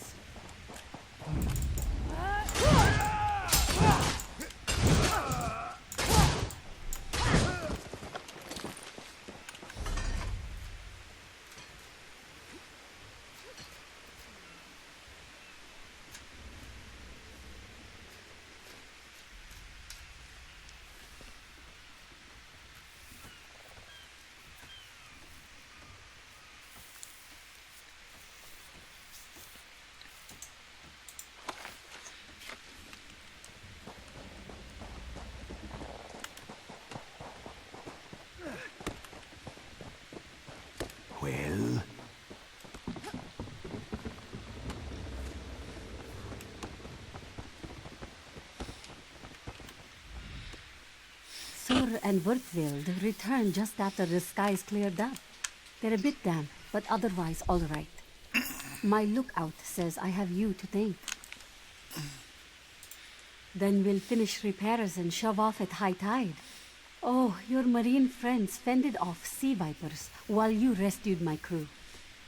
[SPEAKER 5] Well?
[SPEAKER 14] Sur and Wurtwild returned just after the skies cleared up. They're a bit damp, but otherwise all right. My lookout says I have you to thank. Then we'll finish repairs and shove off at high tide. Oh, your marine friends fended off sea vipers while you rescued my crew.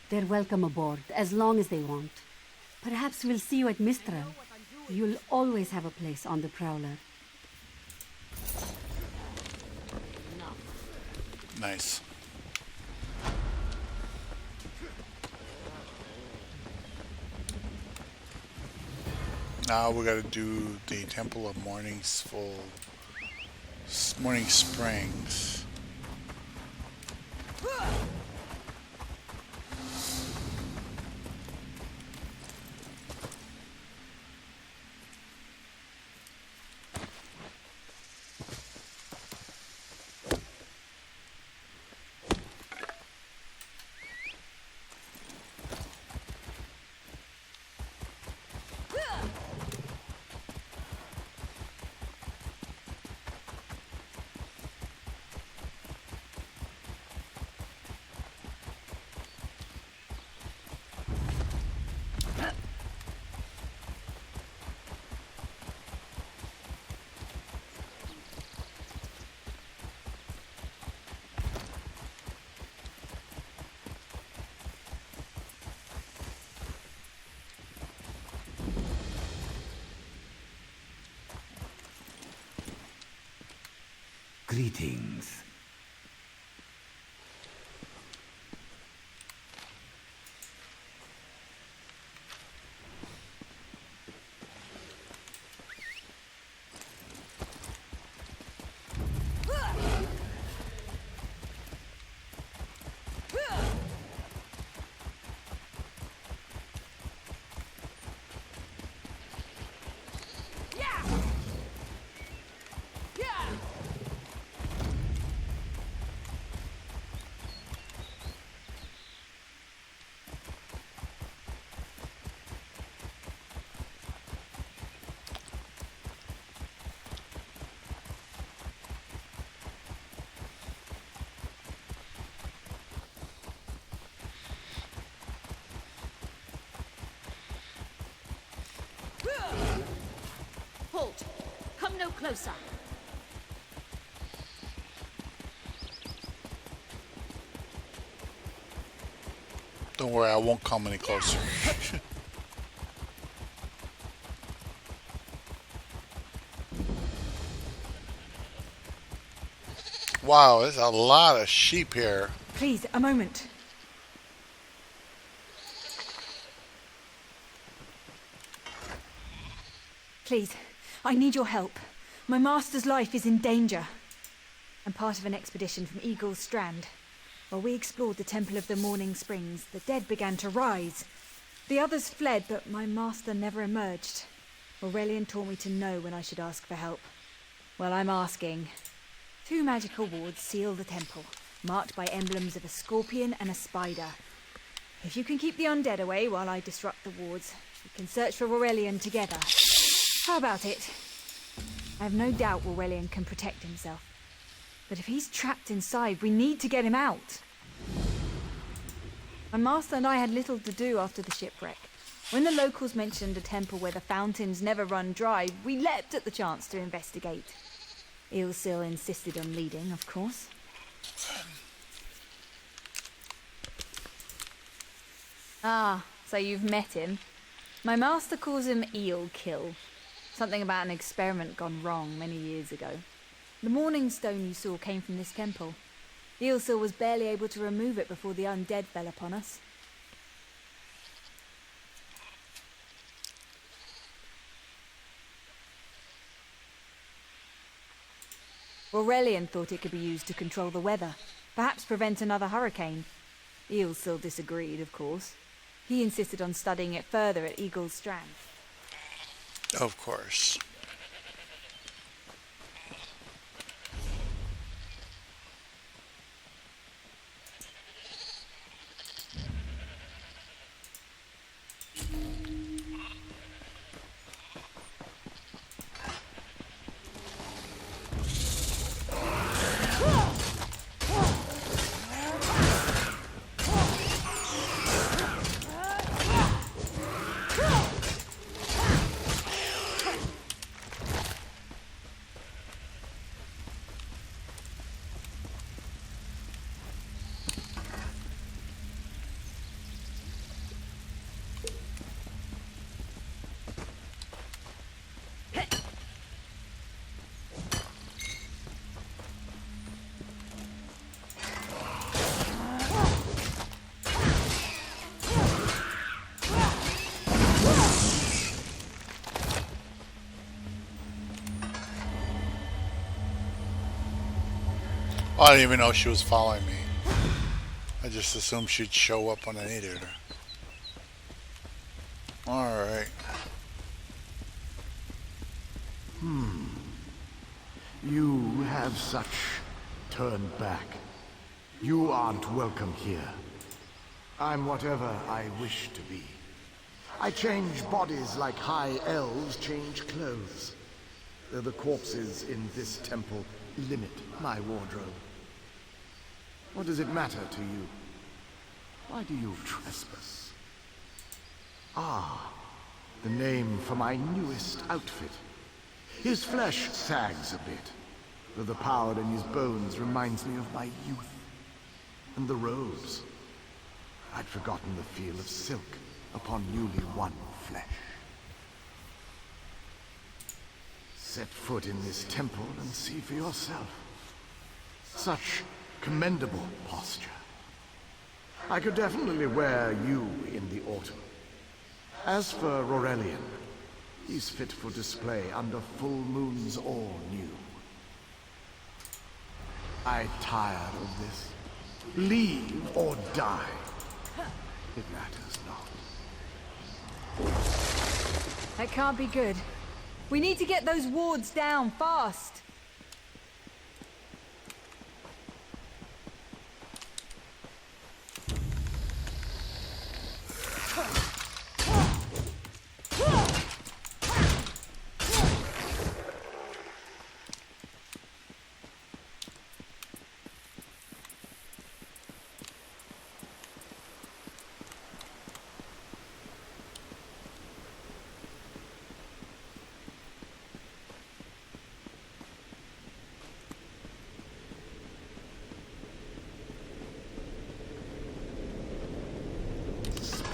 [SPEAKER 14] They're welcome aboard, as long as they want. Perhaps we'll see you at Mistral. You'll always have a place on the Prowler.
[SPEAKER 1] Nice. Now we gotta do the Temple of Morning Springs.
[SPEAKER 5] Greetings.
[SPEAKER 15] closer.
[SPEAKER 1] Don't worry, I won't come any closer. Wow, there's a lot of sheep here.
[SPEAKER 16] Please, a moment. Please, I need your help. My master's life is in danger. I'm part of an expedition from Eagle's Strand. While we explored the Temple of the Morning Springs, the dead began to rise. The others fled, but my master never emerged. Aurelian taught me to know when I should ask for help. Well, I'm asking. 2 magical wards seal the temple, marked by emblems of a scorpion and a spider. If you can keep the undead away while I disrupt the wards, we can search for Aurelian together. How about it? I have no doubt Aurelian can protect himself. But if he's trapped inside, we need to get him out. My master and I had little to do after the shipwreck. When the locals mentioned a temple where the fountains never run dry, we leapt at the chance to investigate. Eilsil insisted on leading, of course. Ah, so you've met him. My master calls him Eelkill. Something about an experiment gone wrong many years ago. The morning stone you saw came from this temple. Eilsil was barely able to remove it before the undead fell upon us. Aurelian thought it could be used to control the weather, perhaps prevent another hurricane. Eilsil disagreed, of course. He insisted on studying it further at Eagle's Strand.
[SPEAKER 1] Of course. I didn't even know she was following me. I just assumed she'd show up when I needed her. Alright.
[SPEAKER 17] You have such turned back. You aren't welcome here. I'm whatever I wish to be. I change bodies like high elves change clothes. Though the corpses in this temple limit my wardrobe. What does it matter to you? Why do you trespass? Ah, the name for my newest outfit. His flesh sags a bit, though the power in his bones reminds me of my youth. And the robes. I'd forgotten the feel of silk upon newly won flesh. Set foot in this temple and see for yourself. Such commendable posture. I could definitely wear you in the autumn. As for Aurelian, he's fit for display under full moons or new. I'm tired of this. Leave or die. It matters not.
[SPEAKER 16] That can't be good. We need to get those wards down fast.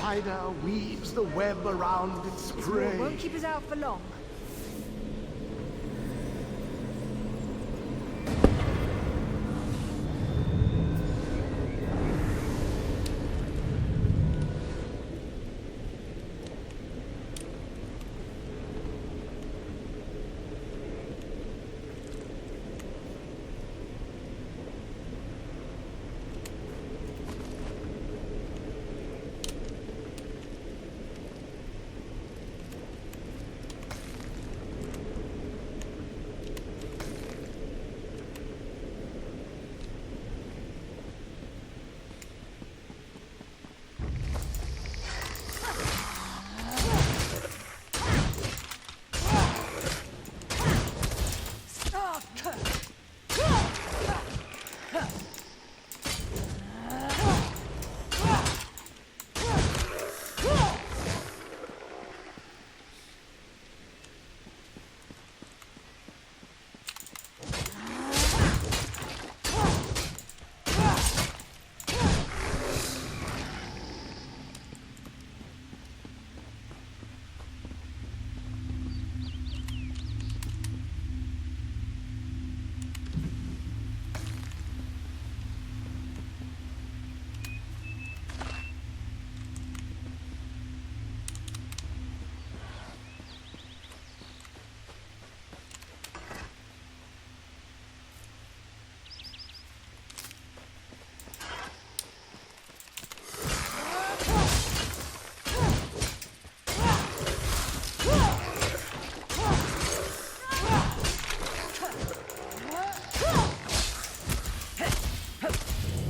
[SPEAKER 17] spider weaves the web around its
[SPEAKER 16] This
[SPEAKER 17] prey.
[SPEAKER 16] war won't keep us out for long.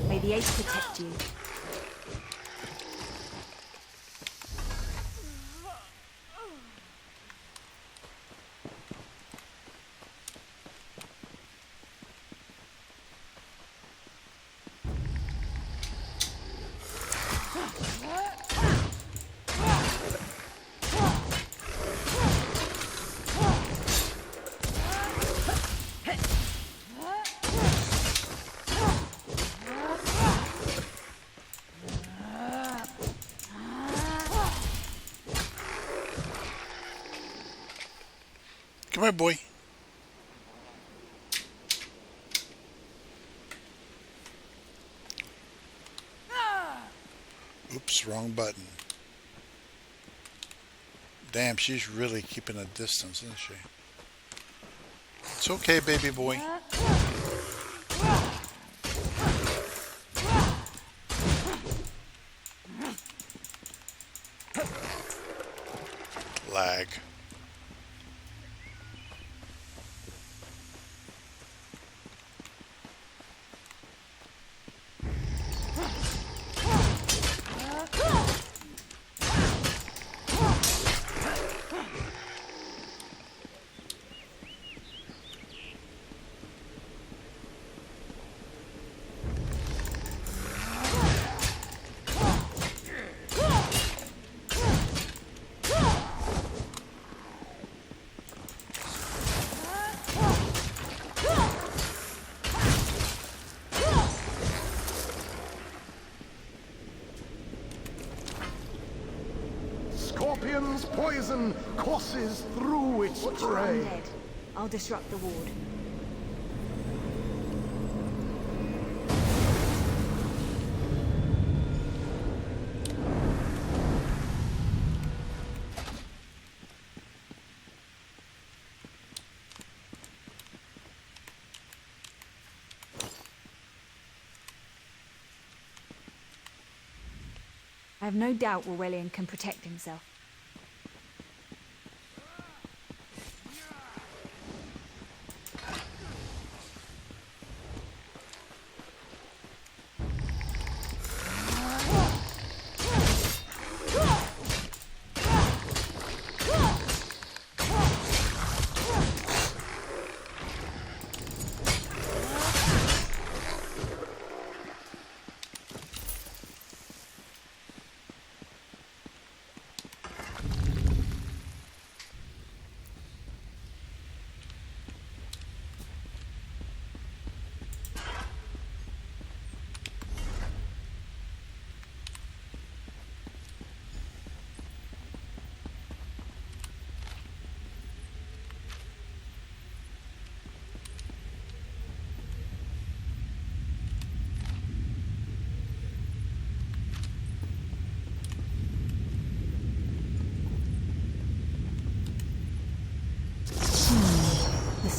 [SPEAKER 16] May the Ace protect you.
[SPEAKER 1] Come here, boy. Oops, wrong button. Damn, she's really keeping a distance, isn't she? It's okay, baby boy. Lag.
[SPEAKER 17] Scorpion's poison courses through its
[SPEAKER 16] Watch your
[SPEAKER 17] prey.
[SPEAKER 16] undead. I'll disrupt the ward. I have no doubt Llewellyn can protect himself.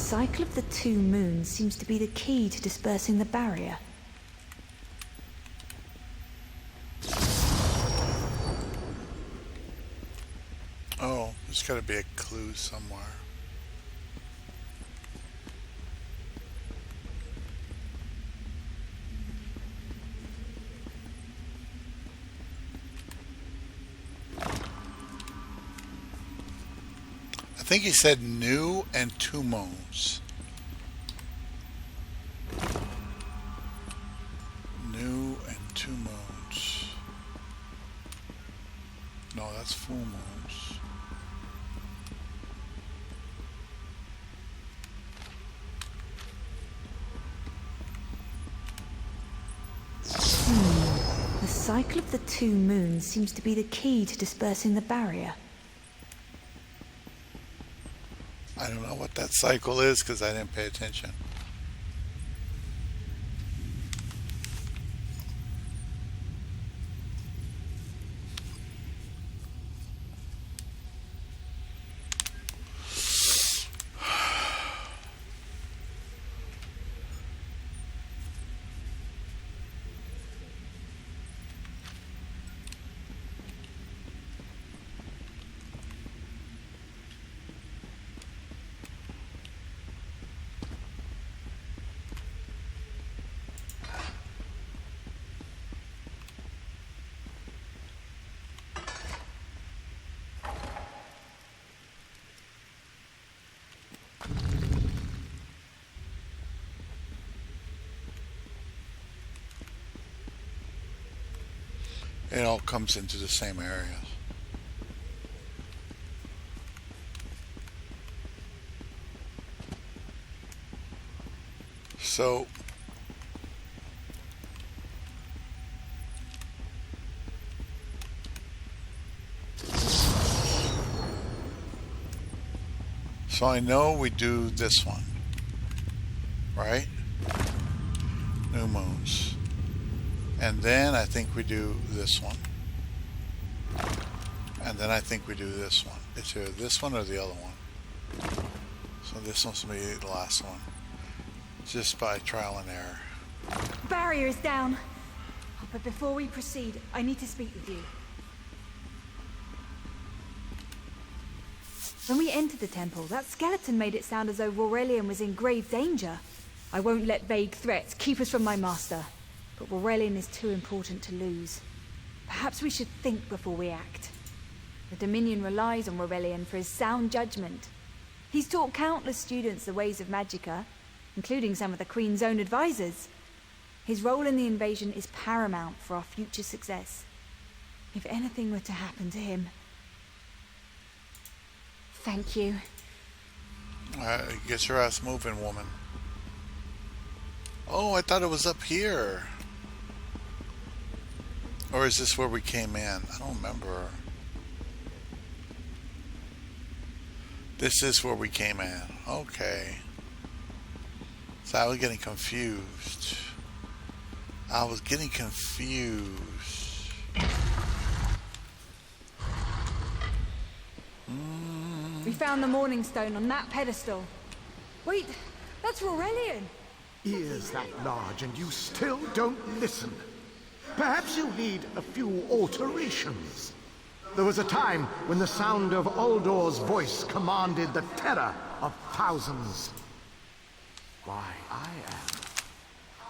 [SPEAKER 16] cycle of the two moons seems to be the key to dispersing the barrier.
[SPEAKER 1] Oh, there's got to be a clue somewhere. I think he said new and two moons. New and two moons. No, that's full moons.
[SPEAKER 16] The cycle of the two moons seems to be the key to dispersing the barrier.
[SPEAKER 1] I don't know what that cycle is because I didn't pay attention. It all comes into the same areas. So I know we do this one, right? New moons. And then I think we do this one. And then I think we do this one. It's either this one or the other one. So this one's going to be the last one. Just by trial and error.
[SPEAKER 16] Barrier is down. But before we proceed, I need to speak with you. When we entered the temple, that skeleton made it sound as though Aurelian was in grave danger. I won't let vague threats keep us from my master. But Aurelian is too important to lose. Perhaps we should think before we act. The Dominion relies on Aurelian for his sound judgment. He's taught countless students the ways of Magicka, including some of the Queen's own advisors. His role in the invasion is paramount for our future success. If anything were to happen to him... Thank you.
[SPEAKER 1] Get your ass moving, woman. Oh, I thought it was up here. Or is this where we came in? I don't remember. This is where we came in. Okay. So I was getting confused.
[SPEAKER 16] We found the Morning Stone on that pedestal. Wait, that's Aurelian.
[SPEAKER 17] Ears that large and you still don't listen. Perhaps you need a few alterations. There was a time when the sound of Uldor's voice commanded the terror of thousands. Why,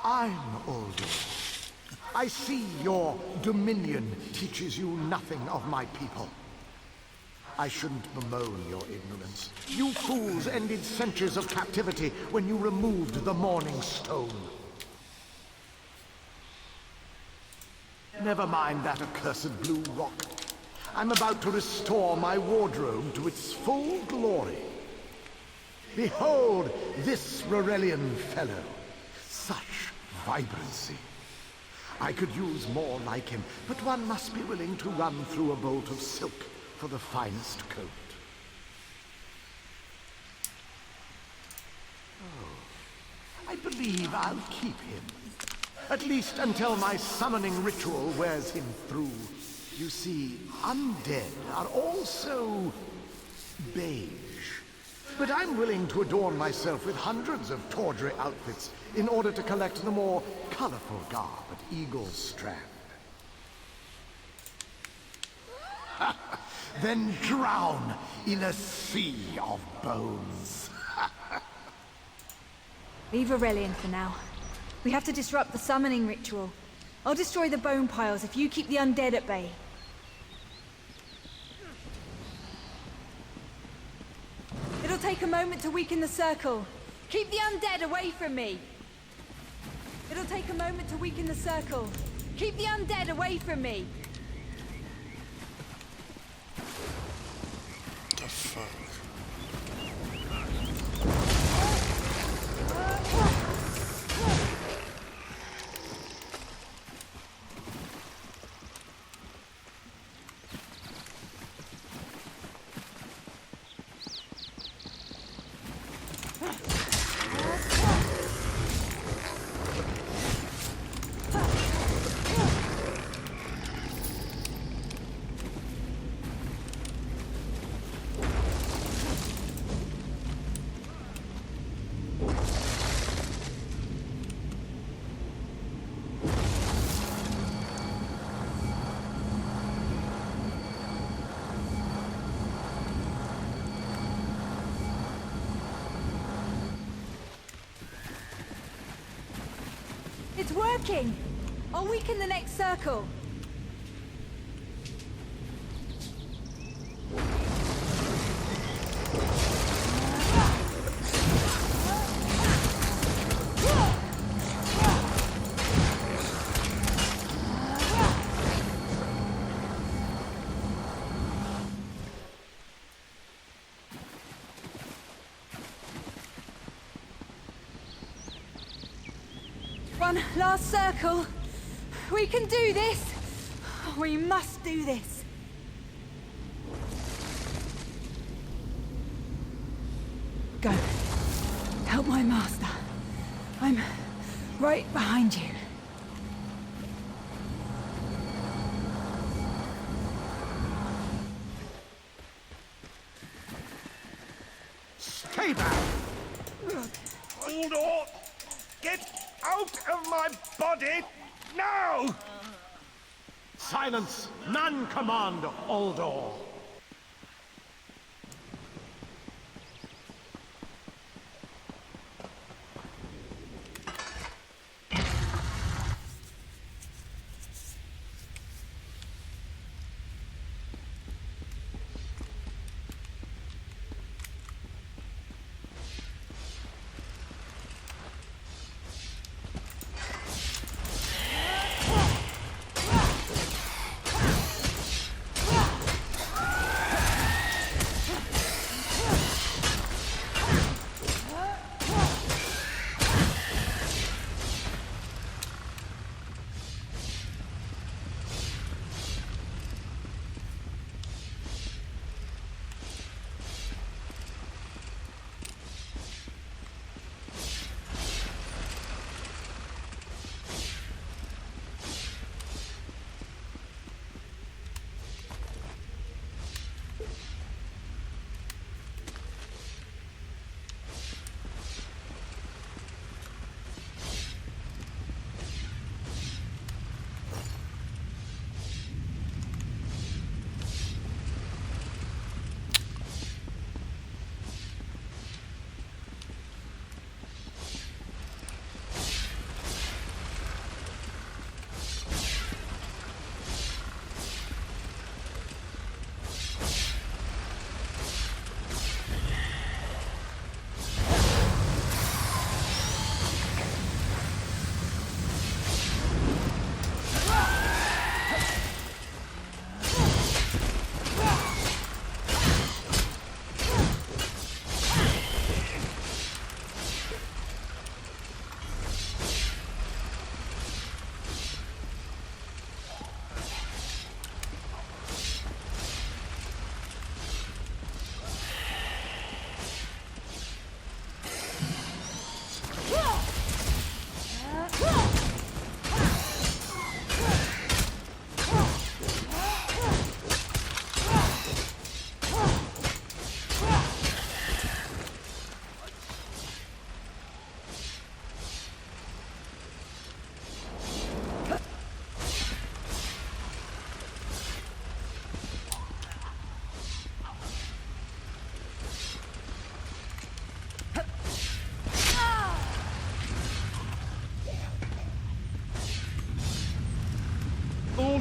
[SPEAKER 17] I'm Uldor. I see your dominion teaches you nothing of my people. I shouldn't bemoan your ignorance. You fools ended centuries of captivity when you removed the Morning Stone. Never mind that accursed blue rock. I'm about to restore my wardrobe to its full glory. Behold this Aurelian fellow. Such vibrancy. I could use more like him, but one must be willing to run through a bolt of silk for the finest coat. Oh, I believe I'll keep him. At least until my summoning ritual wears him through. You see, undead are also beige. But I'm willing to adorn myself with hundreds of tawdry outfits in order to collect the more colorful garb at Eagle's Strand. Then drown in a sea of bones.
[SPEAKER 16] Leave Aurelian for now. We have to disrupt the summoning ritual. I'll destroy the bone piles if you keep the undead at bay. It'll take a moment to weaken the circle. Keep the undead away from me. It'll take a moment to weaken the circle. Keep the undead away from me.
[SPEAKER 1] The fuck?
[SPEAKER 16] It's working! I'll weaken the next circle. One last circle. We can do this. We must do this. Go. Help my master. I'm right behind you.
[SPEAKER 17] Stay back!
[SPEAKER 7] Hold on! Get out of my body now!
[SPEAKER 17] Silence! None command Aldor!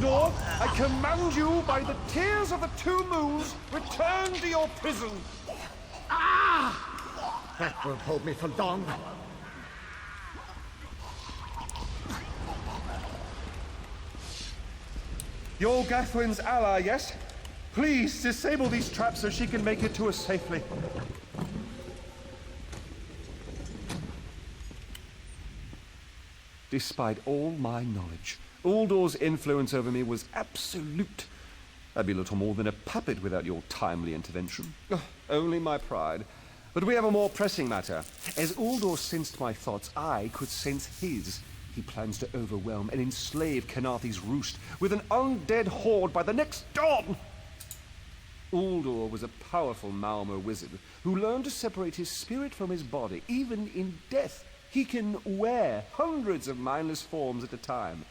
[SPEAKER 7] Uldor, I command you by the tears of the two moons, return to your prison.
[SPEAKER 17] That won't hold me for long.
[SPEAKER 7] You're Gathwin's ally, yes? Please disable these traps so she can make it to us safely. Despite all my knowledge, Uldor's influence over me was absolute. I'd be little more than a puppet without your timely intervention. Only my pride. But we have a more pressing matter. As Uldor sensed my thoughts, I could sense his. He plans to overwhelm and enslave Kenarthi's roost with an undead horde by the next dawn. Uldor was a powerful Malmer wizard who learned to separate his spirit from his body, even in death. He can wear hundreds of mindless forms at a time.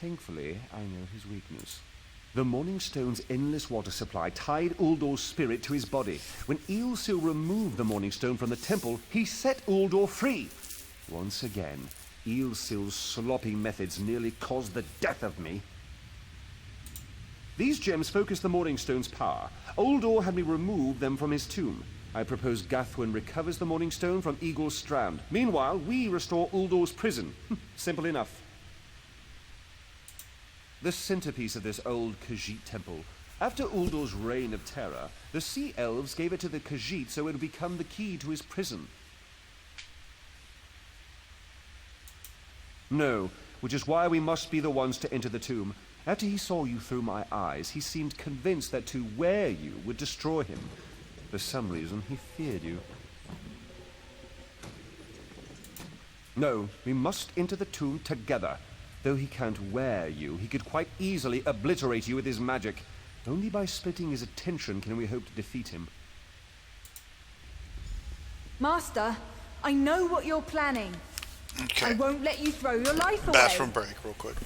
[SPEAKER 7] Thankfully, I know his weakness. The Morning Stone's endless water supply tied Uldor's spirit to his body. When Eilsil removed the Morning Stone from the temple, he set Uldor free. Once again, Eilsil's sloppy methods nearly caused the death of me. These gems focus the Morning Stone's power. Uldor had me remove them from his tomb. I propose Gathwin recovers the Morning Stone from Eagle's Strand. Meanwhile, we restore Uldor's prison. Simple enough. The centerpiece of this old Khajiit temple. After Uldor's reign of terror, the Sea Elves gave it to the Khajiit so it would become the key to his prison. No, which is why we must be the ones to enter the tomb. After he saw you through my eyes, he seemed convinced that to wear you would destroy him. For some reason, he feared you. No, we must enter the tomb together. Though he can't wear you, he could quite easily obliterate you with his magic. Only by splitting his attention can we hope to defeat him.
[SPEAKER 16] Master, I know what you're planning.
[SPEAKER 1] Okay.
[SPEAKER 16] I won't let you throw your life away.
[SPEAKER 1] Bathroom break, real quick.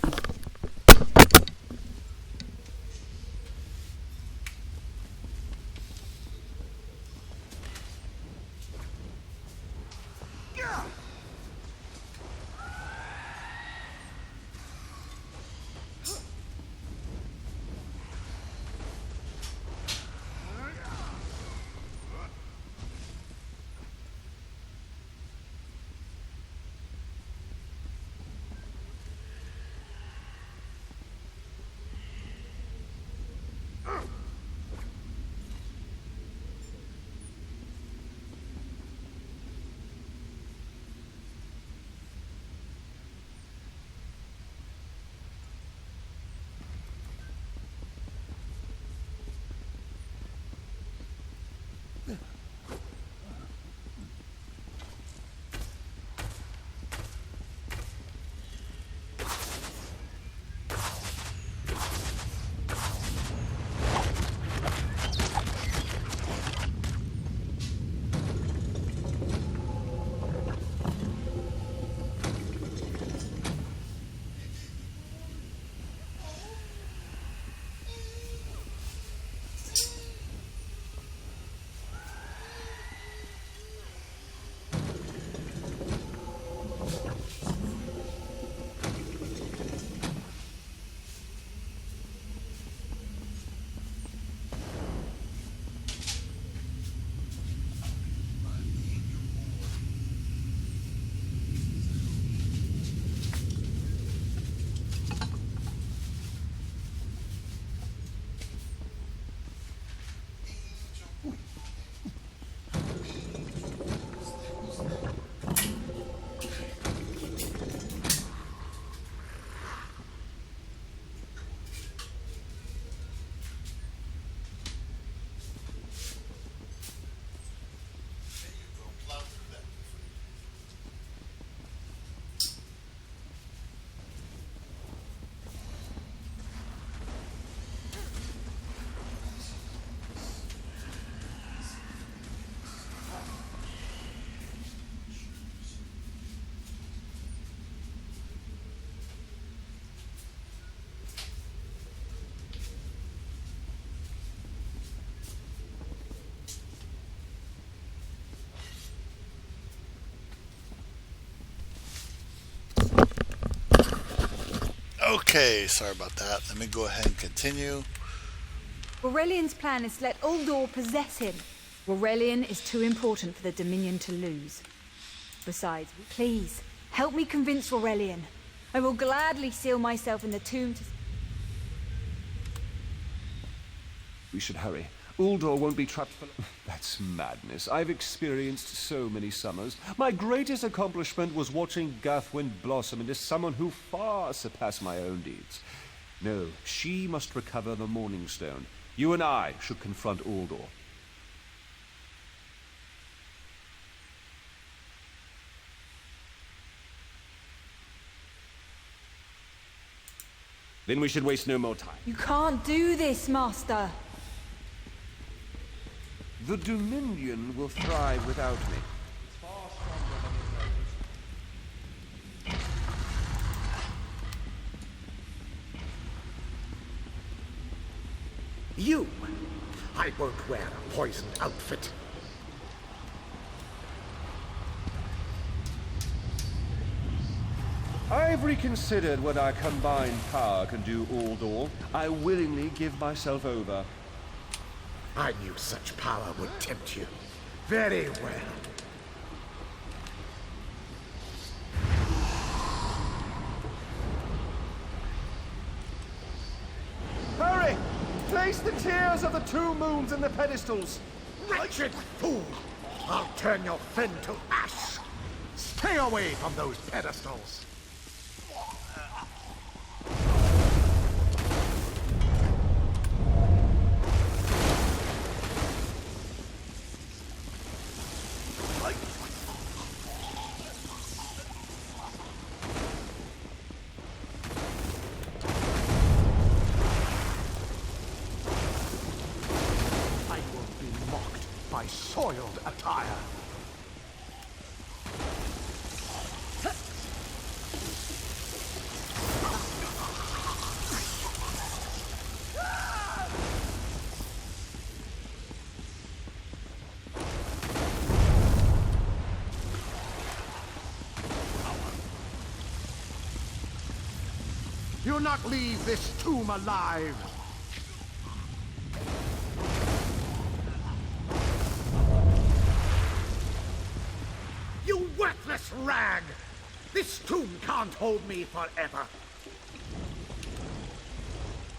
[SPEAKER 1] Okay, sorry about that. Let me go ahead and continue.
[SPEAKER 16] Aurelian's plan is to let Uldor possess him. Aurelian is too important for the Dominion to lose. Besides, please, help me convince Aurelian. I will gladly seal myself in the tomb to...
[SPEAKER 7] We should hurry. Uldor won't be trapped for... That's madness. I've experienced so many summers. My greatest accomplishment was watching Gathwin blossom into someone who far surpassed my own deeds. No, she must recover the Morning Stone. You and I should confront Uldor. Then we should waste no more time.
[SPEAKER 16] You can't do this, Master.
[SPEAKER 7] The Dominion will thrive without me.
[SPEAKER 17] You! I won't wear a poisoned outfit.
[SPEAKER 7] I've reconsidered what our combined power can do, Uldor. I willingly give myself over.
[SPEAKER 17] I knew such power would tempt you. Very well.
[SPEAKER 7] Hurry! Place the tears of the two moons in the pedestals.
[SPEAKER 17] Wretched fool! I'll turn your friend to ash. Stay away from those pedestals. Soiled attire. You'll not leave this tomb alive. Worthless rag! This tomb can't hold me forever.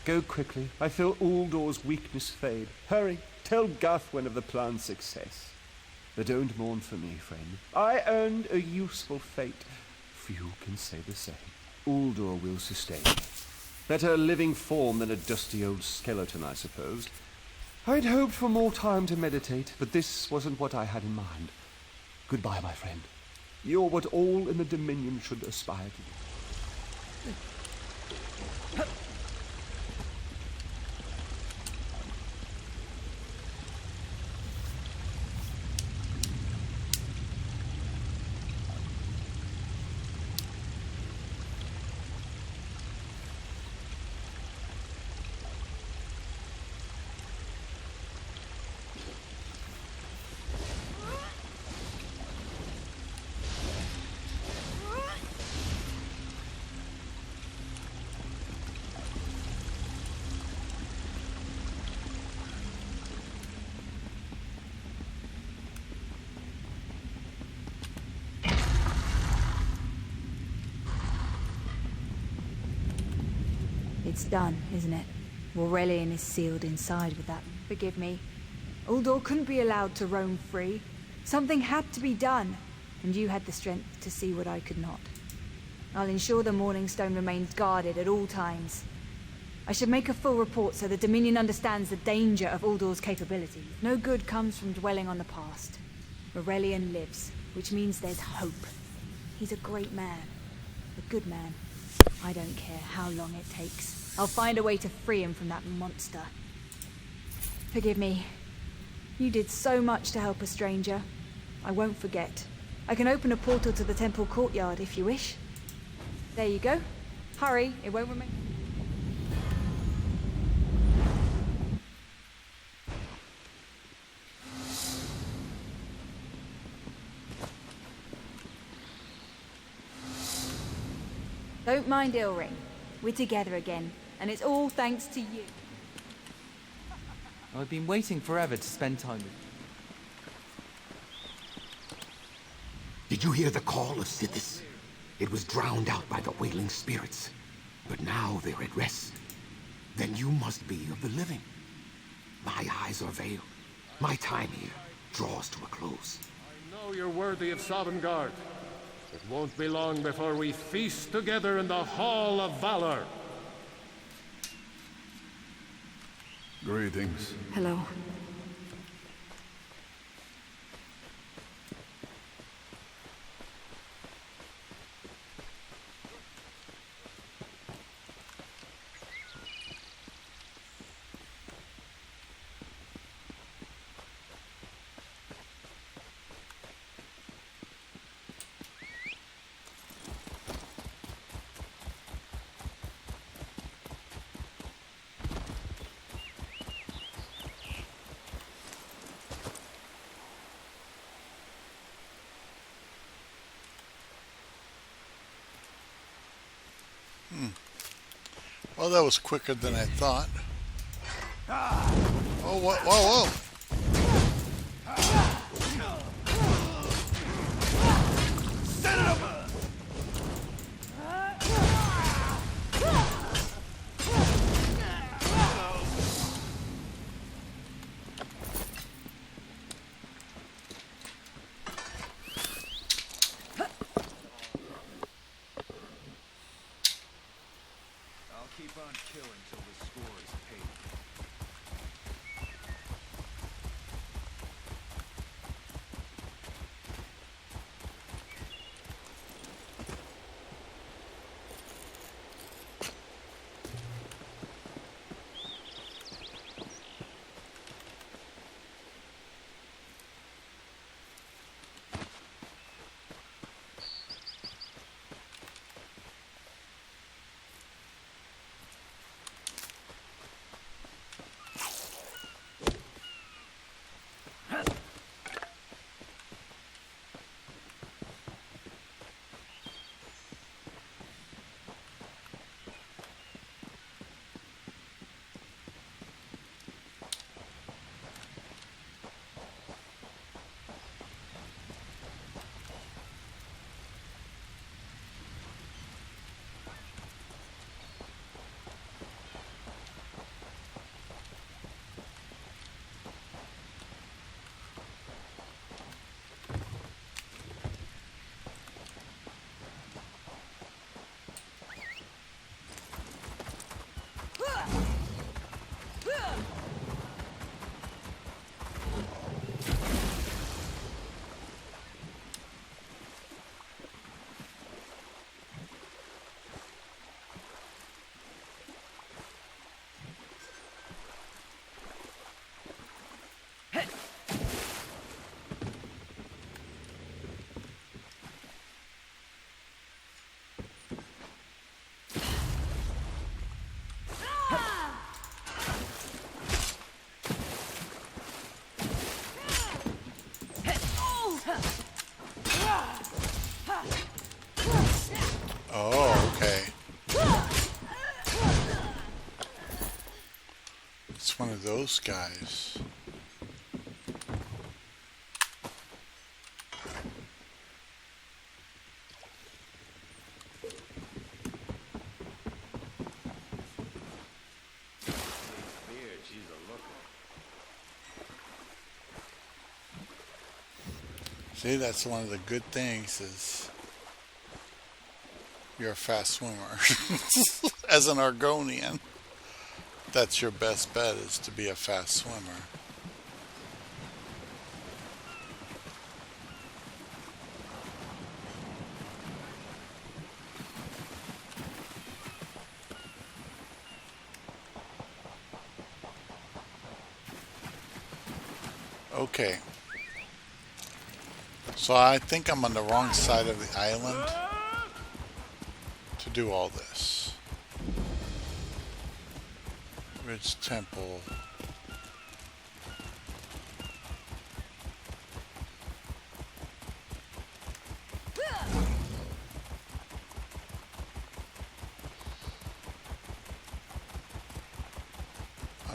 [SPEAKER 7] Go quickly. I feel Uldor's weakness fade. Hurry. Tell Gathwin of the plan's success. But don't mourn for me, friend. I earned a useful fate. Few can say the same. Uldor will sustain me. Better a living form than a dusty old skeleton, I suppose. I'd hoped for more time to meditate, but this wasn't what I had in mind. Goodbye, my friend. You're what all in the Dominion should aspire to be.
[SPEAKER 16] It's done, isn't it? Aurelian is sealed inside with that. Forgive me. Uldor couldn't be allowed to roam free. Something had to be done, and you had the strength to see what I could not. I'll ensure the Morning Stone remains guarded at all times. I should make a full report so the Dominion understands the danger of Uldor's capabilities. No good comes from dwelling on the past. Aurelian lives, which means there's hope. He's a great man. A good man. I don't care how long it takes. I'll find a way to free him from that monster. Forgive me. You did so much to help a stranger. I won't forget. I can open a portal to the temple courtyard if you wish. There you go. Hurry, it won't remain... Don't mind Ilring. We're together again, and it's all thanks to you.
[SPEAKER 18] I've been waiting forever to spend time with you.
[SPEAKER 13] Did you hear the call of Sithis? It was drowned out by the wailing spirits. But now they're at rest. Then you must be of the living. My eyes are veiled. My time here draws to a close.
[SPEAKER 19] I know you're worthy of Sovngarde. It won't be long before we feast together in the Hall of Valor.
[SPEAKER 12] Greetings.
[SPEAKER 8] Hello.
[SPEAKER 1] Well, that was quicker than I thought. Oh, whoa, whoa, whoa.
[SPEAKER 11] Keep on killing till the score is paid.
[SPEAKER 1] Oh, okay. It's one of those guys. See, that's one of the good things is you're a fast swimmer. As an Argonian, that's your best bet, is to be a fast swimmer. Okay. So I think I'm on the wrong side of the island to do all this. Ridge Temple.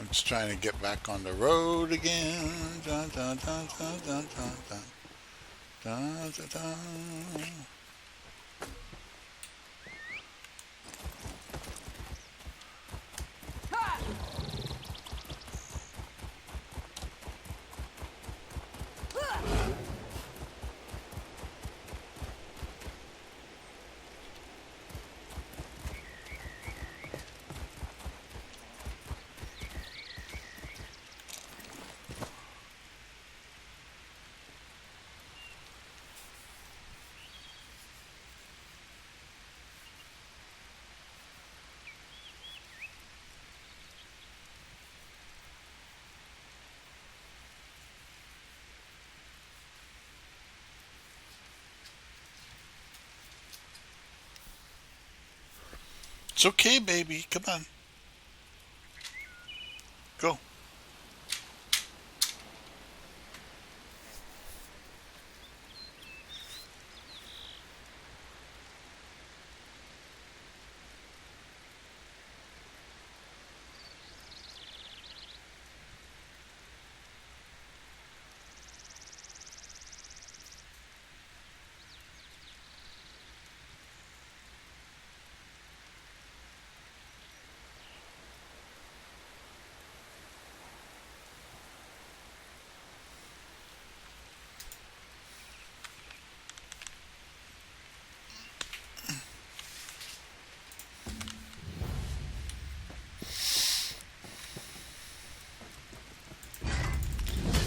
[SPEAKER 1] I'm just trying to get back on the road again. Dun, dun, dun, dun, dun, dun, dun. Dun, dun, dun. It's okay, baby. Come on. Go.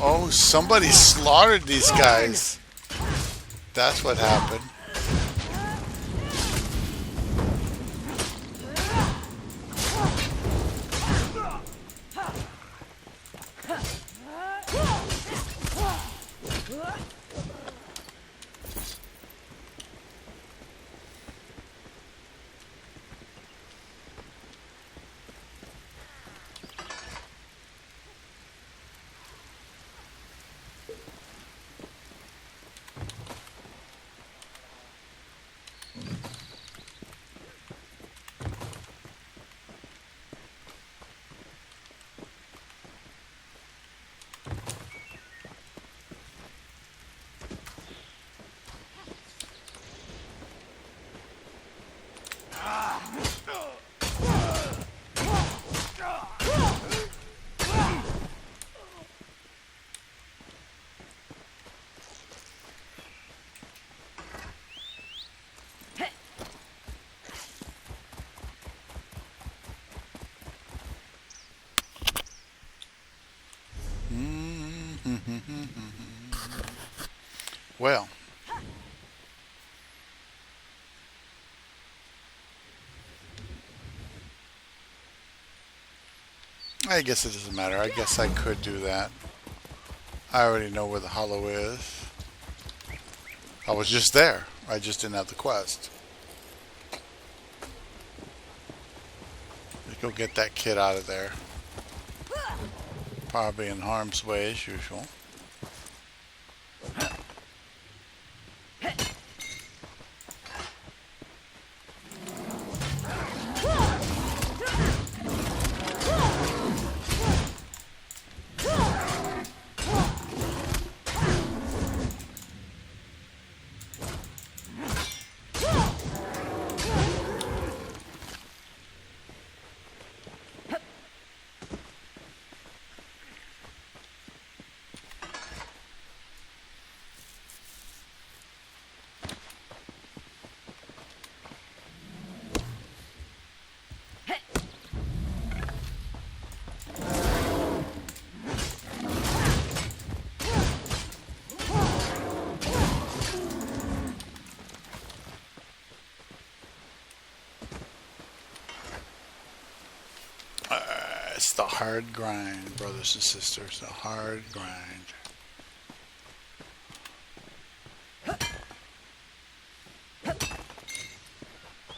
[SPEAKER 1] Oh, somebody slaughtered these guys. That's what happened. Well, I guess it doesn't matter. I guess I could do that. I already know where the hollow is. I was just there. I just didn't have the quest. Let's go get that kid out of there. Probably in harm's way as usual. It's the hard grind, brothers and sisters. The hard grind.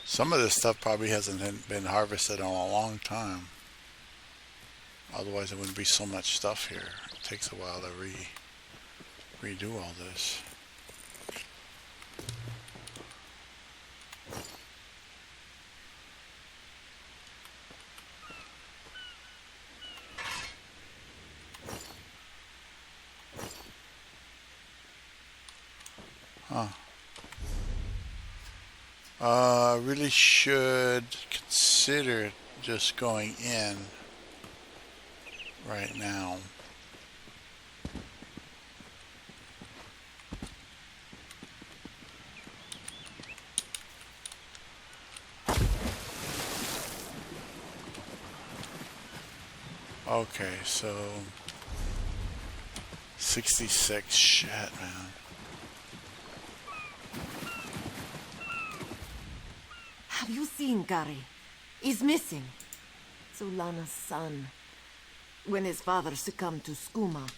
[SPEAKER 1] Some of this stuff probably hasn't been harvested in a long time. Otherwise, there wouldn't be so much stuff here. It takes a while to redo all this. Really should consider just going in right now. Okay, so 66. Shit, man.
[SPEAKER 20] Have you seen Gary? He's missing.
[SPEAKER 8] Zulana's son.
[SPEAKER 20] When his father succumbed to skooma,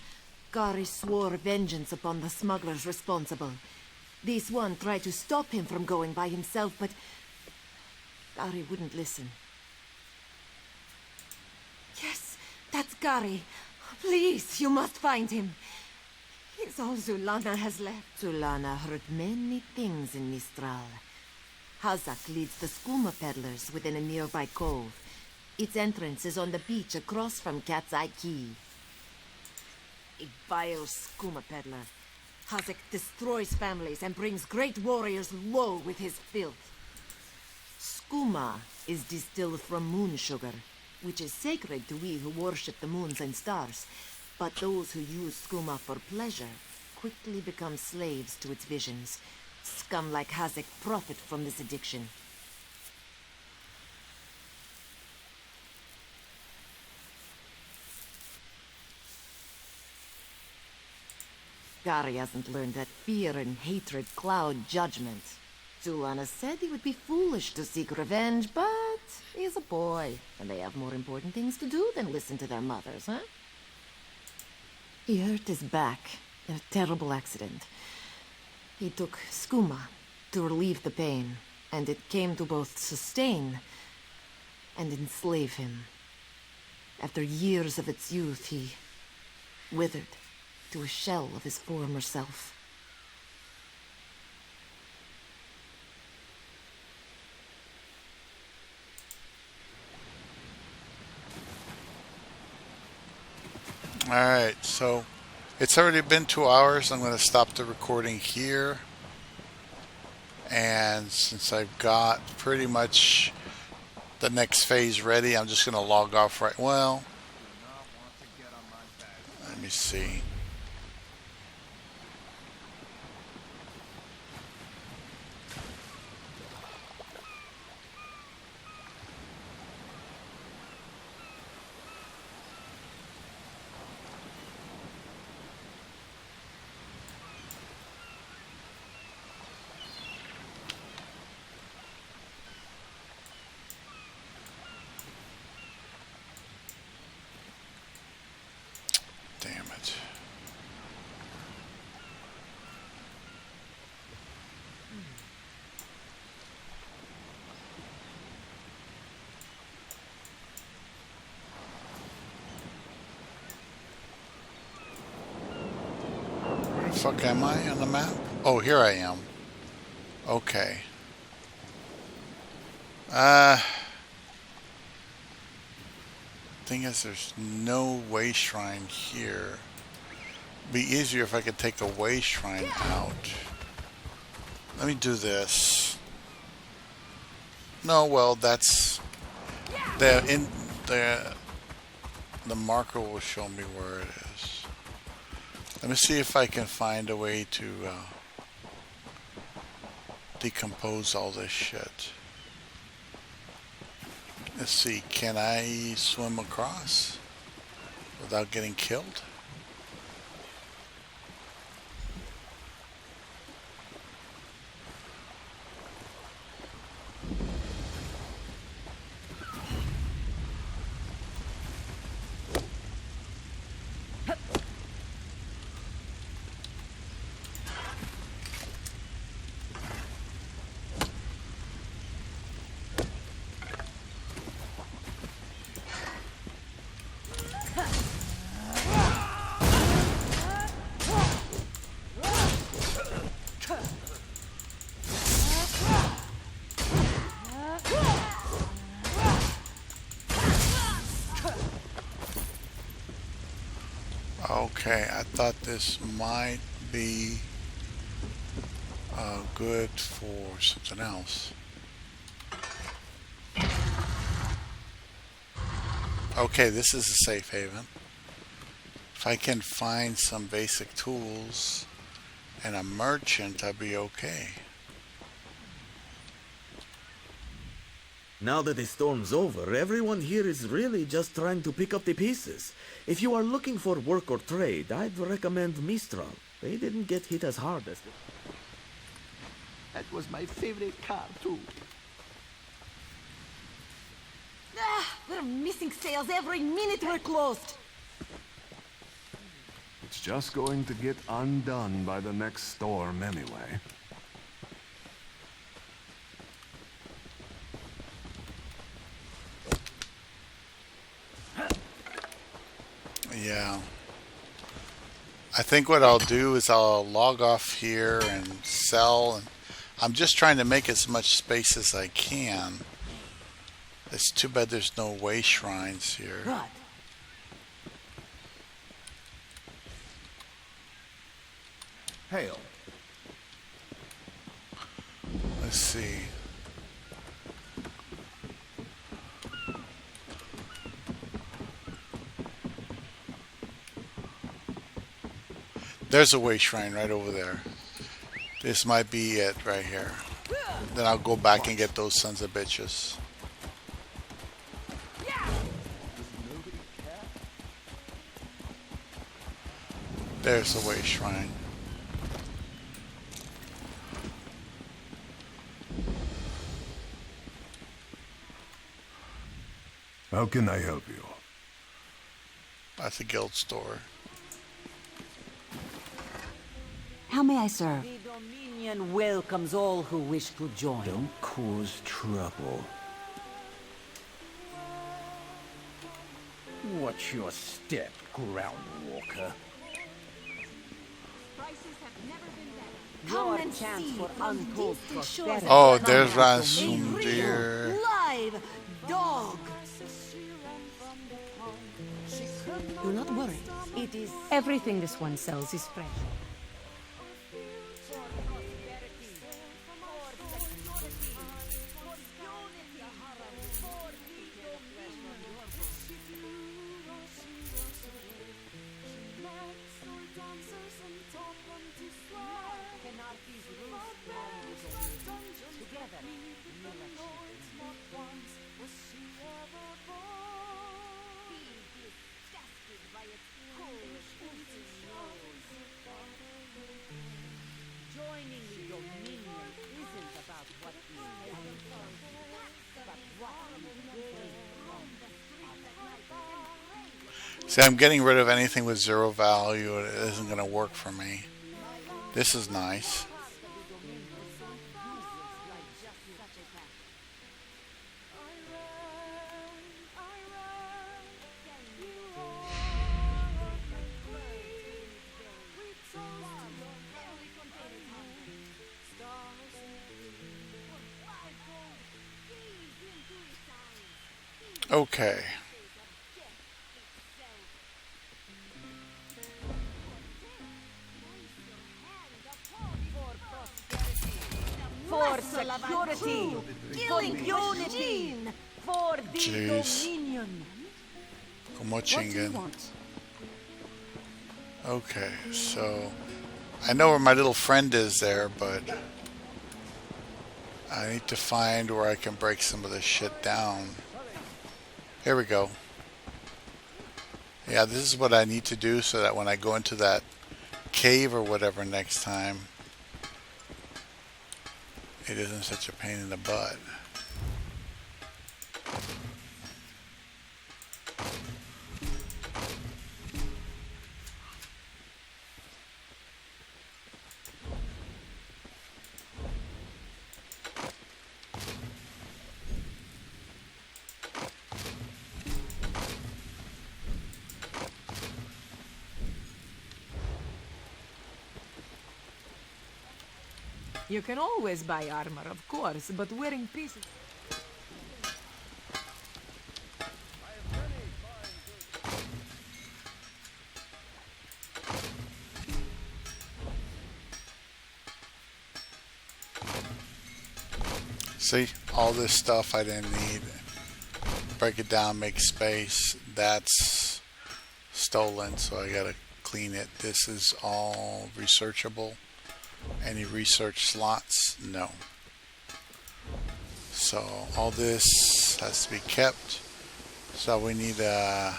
[SPEAKER 20] Gary swore vengeance upon the smugglers responsible. This one tried to stop him from going by himself, but Gary wouldn't listen. Yes, that's Gary. Please, you must find him. He's all Zulana has left. Zulana heard many things in Mistral. Hazak leads the skooma peddlers within a nearby cove. Its entrance is on the beach across from Cat's Eye Key. A vile skooma peddler. Hazak destroys families and brings great warriors low with his filth. Skooma is distilled from moon sugar, which is sacred to we who worship the moons and stars. But those who use skooma for pleasure quickly become slaves to its visions. Scum like Hazak profit from this addiction. Gary hasn't learned that fear and hatred cloud judgment. Zulana said he would be foolish to seek revenge, but he's a boy, and they have more important things to do than listen to their mothers, huh? He hurt his back in a terrible accident. He took skooma to relieve the pain, and it came to both sustain and enslave him. After years of its youth, he withered to a shell of his former self.
[SPEAKER 1] Alright, so it's already been 2 hours. I'm going to stop the recording here. And since I've got pretty much the next phase ready, I'm just going to log off right. Well, let me see. Damn it. Where the fuck am I on the map? Oh, here I am. Okay. Thing is, there's no way shrine here. Be easier if I could take a way shrine out. Let me do this. No, well, that's the marker will show me where it is. Let me see if I can find a way to decompose all this shit. Let's see, can I swim across without getting killed? Okay, I thought this might be good for something else. Okay, this is a safe haven. If I can find some basic tools and a merchant, I'd be okay.
[SPEAKER 21] Now that the storm's over, everyone here is really just trying to pick up the pieces. If you are looking for work or trade, I'd recommend Mistral. They didn't get hit as hard as...
[SPEAKER 13] That was my favorite car, too.
[SPEAKER 20] We're missing sales every minute we're closed.
[SPEAKER 12] It's just going to get undone by the next storm anyway.
[SPEAKER 1] Yeah. I think what I'll do is I'll log off here and sell. And I'm just trying to make as much space as I can. It's too bad there's no way shrines here.
[SPEAKER 4] Right.
[SPEAKER 7] Hail.
[SPEAKER 1] Let's see. There's a way shrine right over there. This might be it right here. Then I'll go back and get those sons of bitches. There's the way shrine.
[SPEAKER 12] How can I help you?
[SPEAKER 1] At the guild store.
[SPEAKER 4] How may I serve? The Dominion welcomes all who wish to join.
[SPEAKER 21] Don't cause trouble.
[SPEAKER 13] Watch your step, Groundwalker.
[SPEAKER 4] Your chance for untold prosperity.
[SPEAKER 1] Oh, there's Ransumdir.
[SPEAKER 20] Live dog. Do not worry.
[SPEAKER 4] It is
[SPEAKER 10] Everything this one sells is fresh.
[SPEAKER 4] Joining the Dominion isn't about what is taken from you, but what you gain from it.
[SPEAKER 1] See, I'm getting rid of anything with zero value. It isn't going to work for me. This is nice. Okay.
[SPEAKER 4] For security, for unity, for the
[SPEAKER 1] Jeez.
[SPEAKER 4] Dominion.
[SPEAKER 1] Como
[SPEAKER 4] What do you
[SPEAKER 1] chinguen.
[SPEAKER 4] want?
[SPEAKER 1] Okay, so I know where my little friend is there, but I need to find where I can break some of this shit down. Here we go. Yeah, this is what I need to do so that when I go into that cave or whatever next time, it isn't such a pain in the butt.
[SPEAKER 20] You can always buy armor, of course, but wearing pieces...
[SPEAKER 1] See, all this stuff I didn't need. break it down, make space. That's stolen, so I gotta clean it. This is all researchable. Any research slots? No. So all this has to be kept. So we need a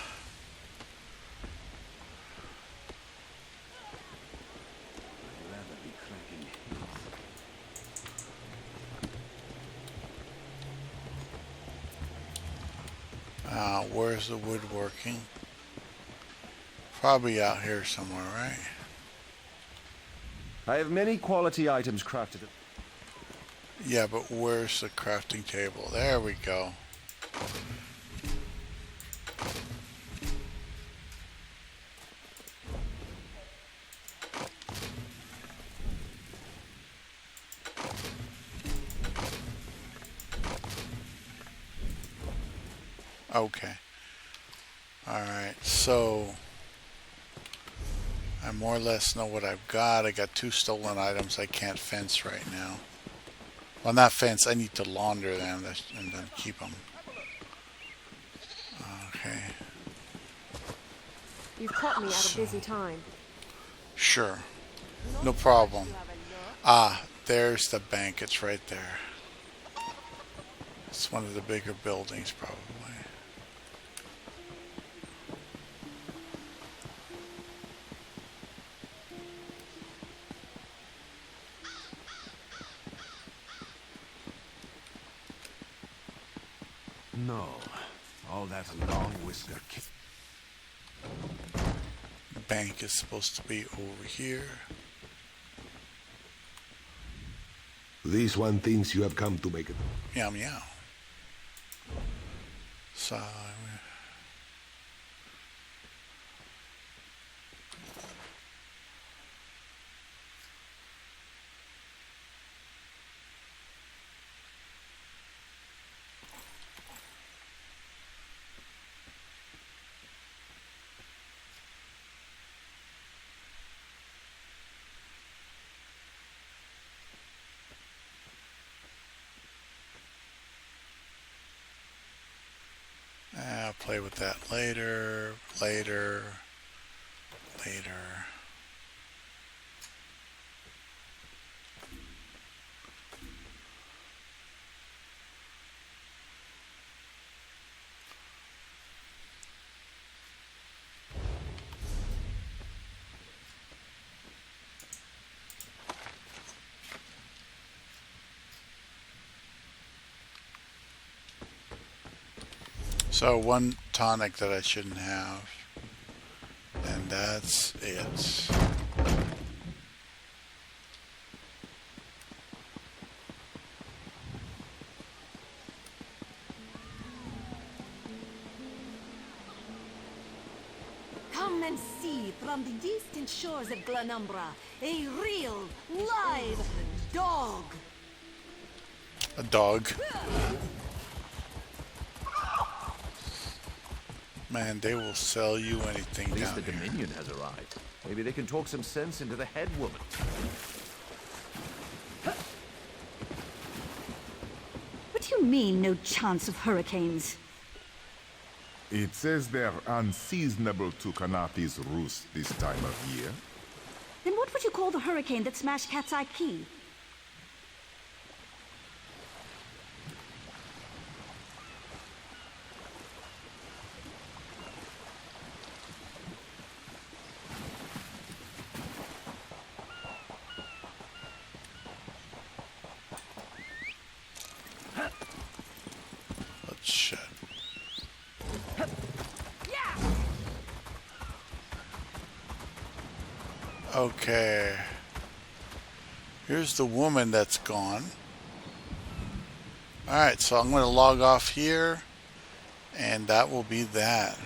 [SPEAKER 1] where's the woodworking? Probably out here somewhere, right?
[SPEAKER 7] I have many quality items crafted.
[SPEAKER 1] Yeah, but where's the crafting table? There we go. Okay. Alright, so I more or less know what I've got. I got 2 stolen items I can't fence right now. Well, not fence, I need to launder them and then keep them. Okay.
[SPEAKER 10] You've caught me at a busy time.
[SPEAKER 1] Sure. No problem. There's the bank. It's right there. It's one of the bigger buildings, probably.
[SPEAKER 12] No. All that long whisker.
[SPEAKER 1] The bank is supposed to be over here.
[SPEAKER 5] This one thinks you have come to make it.
[SPEAKER 1] Meow meow. So I'll play with that later. So 1 tonic that I shouldn't have. And that's it.
[SPEAKER 20] Come and see from the distant shores of Glanumbra a real, live dog.
[SPEAKER 1] A dog. Man, they will sell you anything
[SPEAKER 7] At least
[SPEAKER 1] down
[SPEAKER 7] the
[SPEAKER 1] here.
[SPEAKER 7] Dominion has arrived. Maybe they can talk some sense into the head woman.
[SPEAKER 14] What do you mean, no chance of hurricanes?
[SPEAKER 2] It says they're unseasonable to Kanapi's roost this time of year.
[SPEAKER 14] Then what would you call the hurricane that smashed Cat's Eye Key?
[SPEAKER 1] Let's shut. Okay. Here's the woman that's gone. Alright, so I'm going to log off here. And that will be that.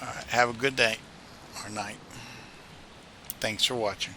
[SPEAKER 1] Alright, have a good day or night. Thanks for watching.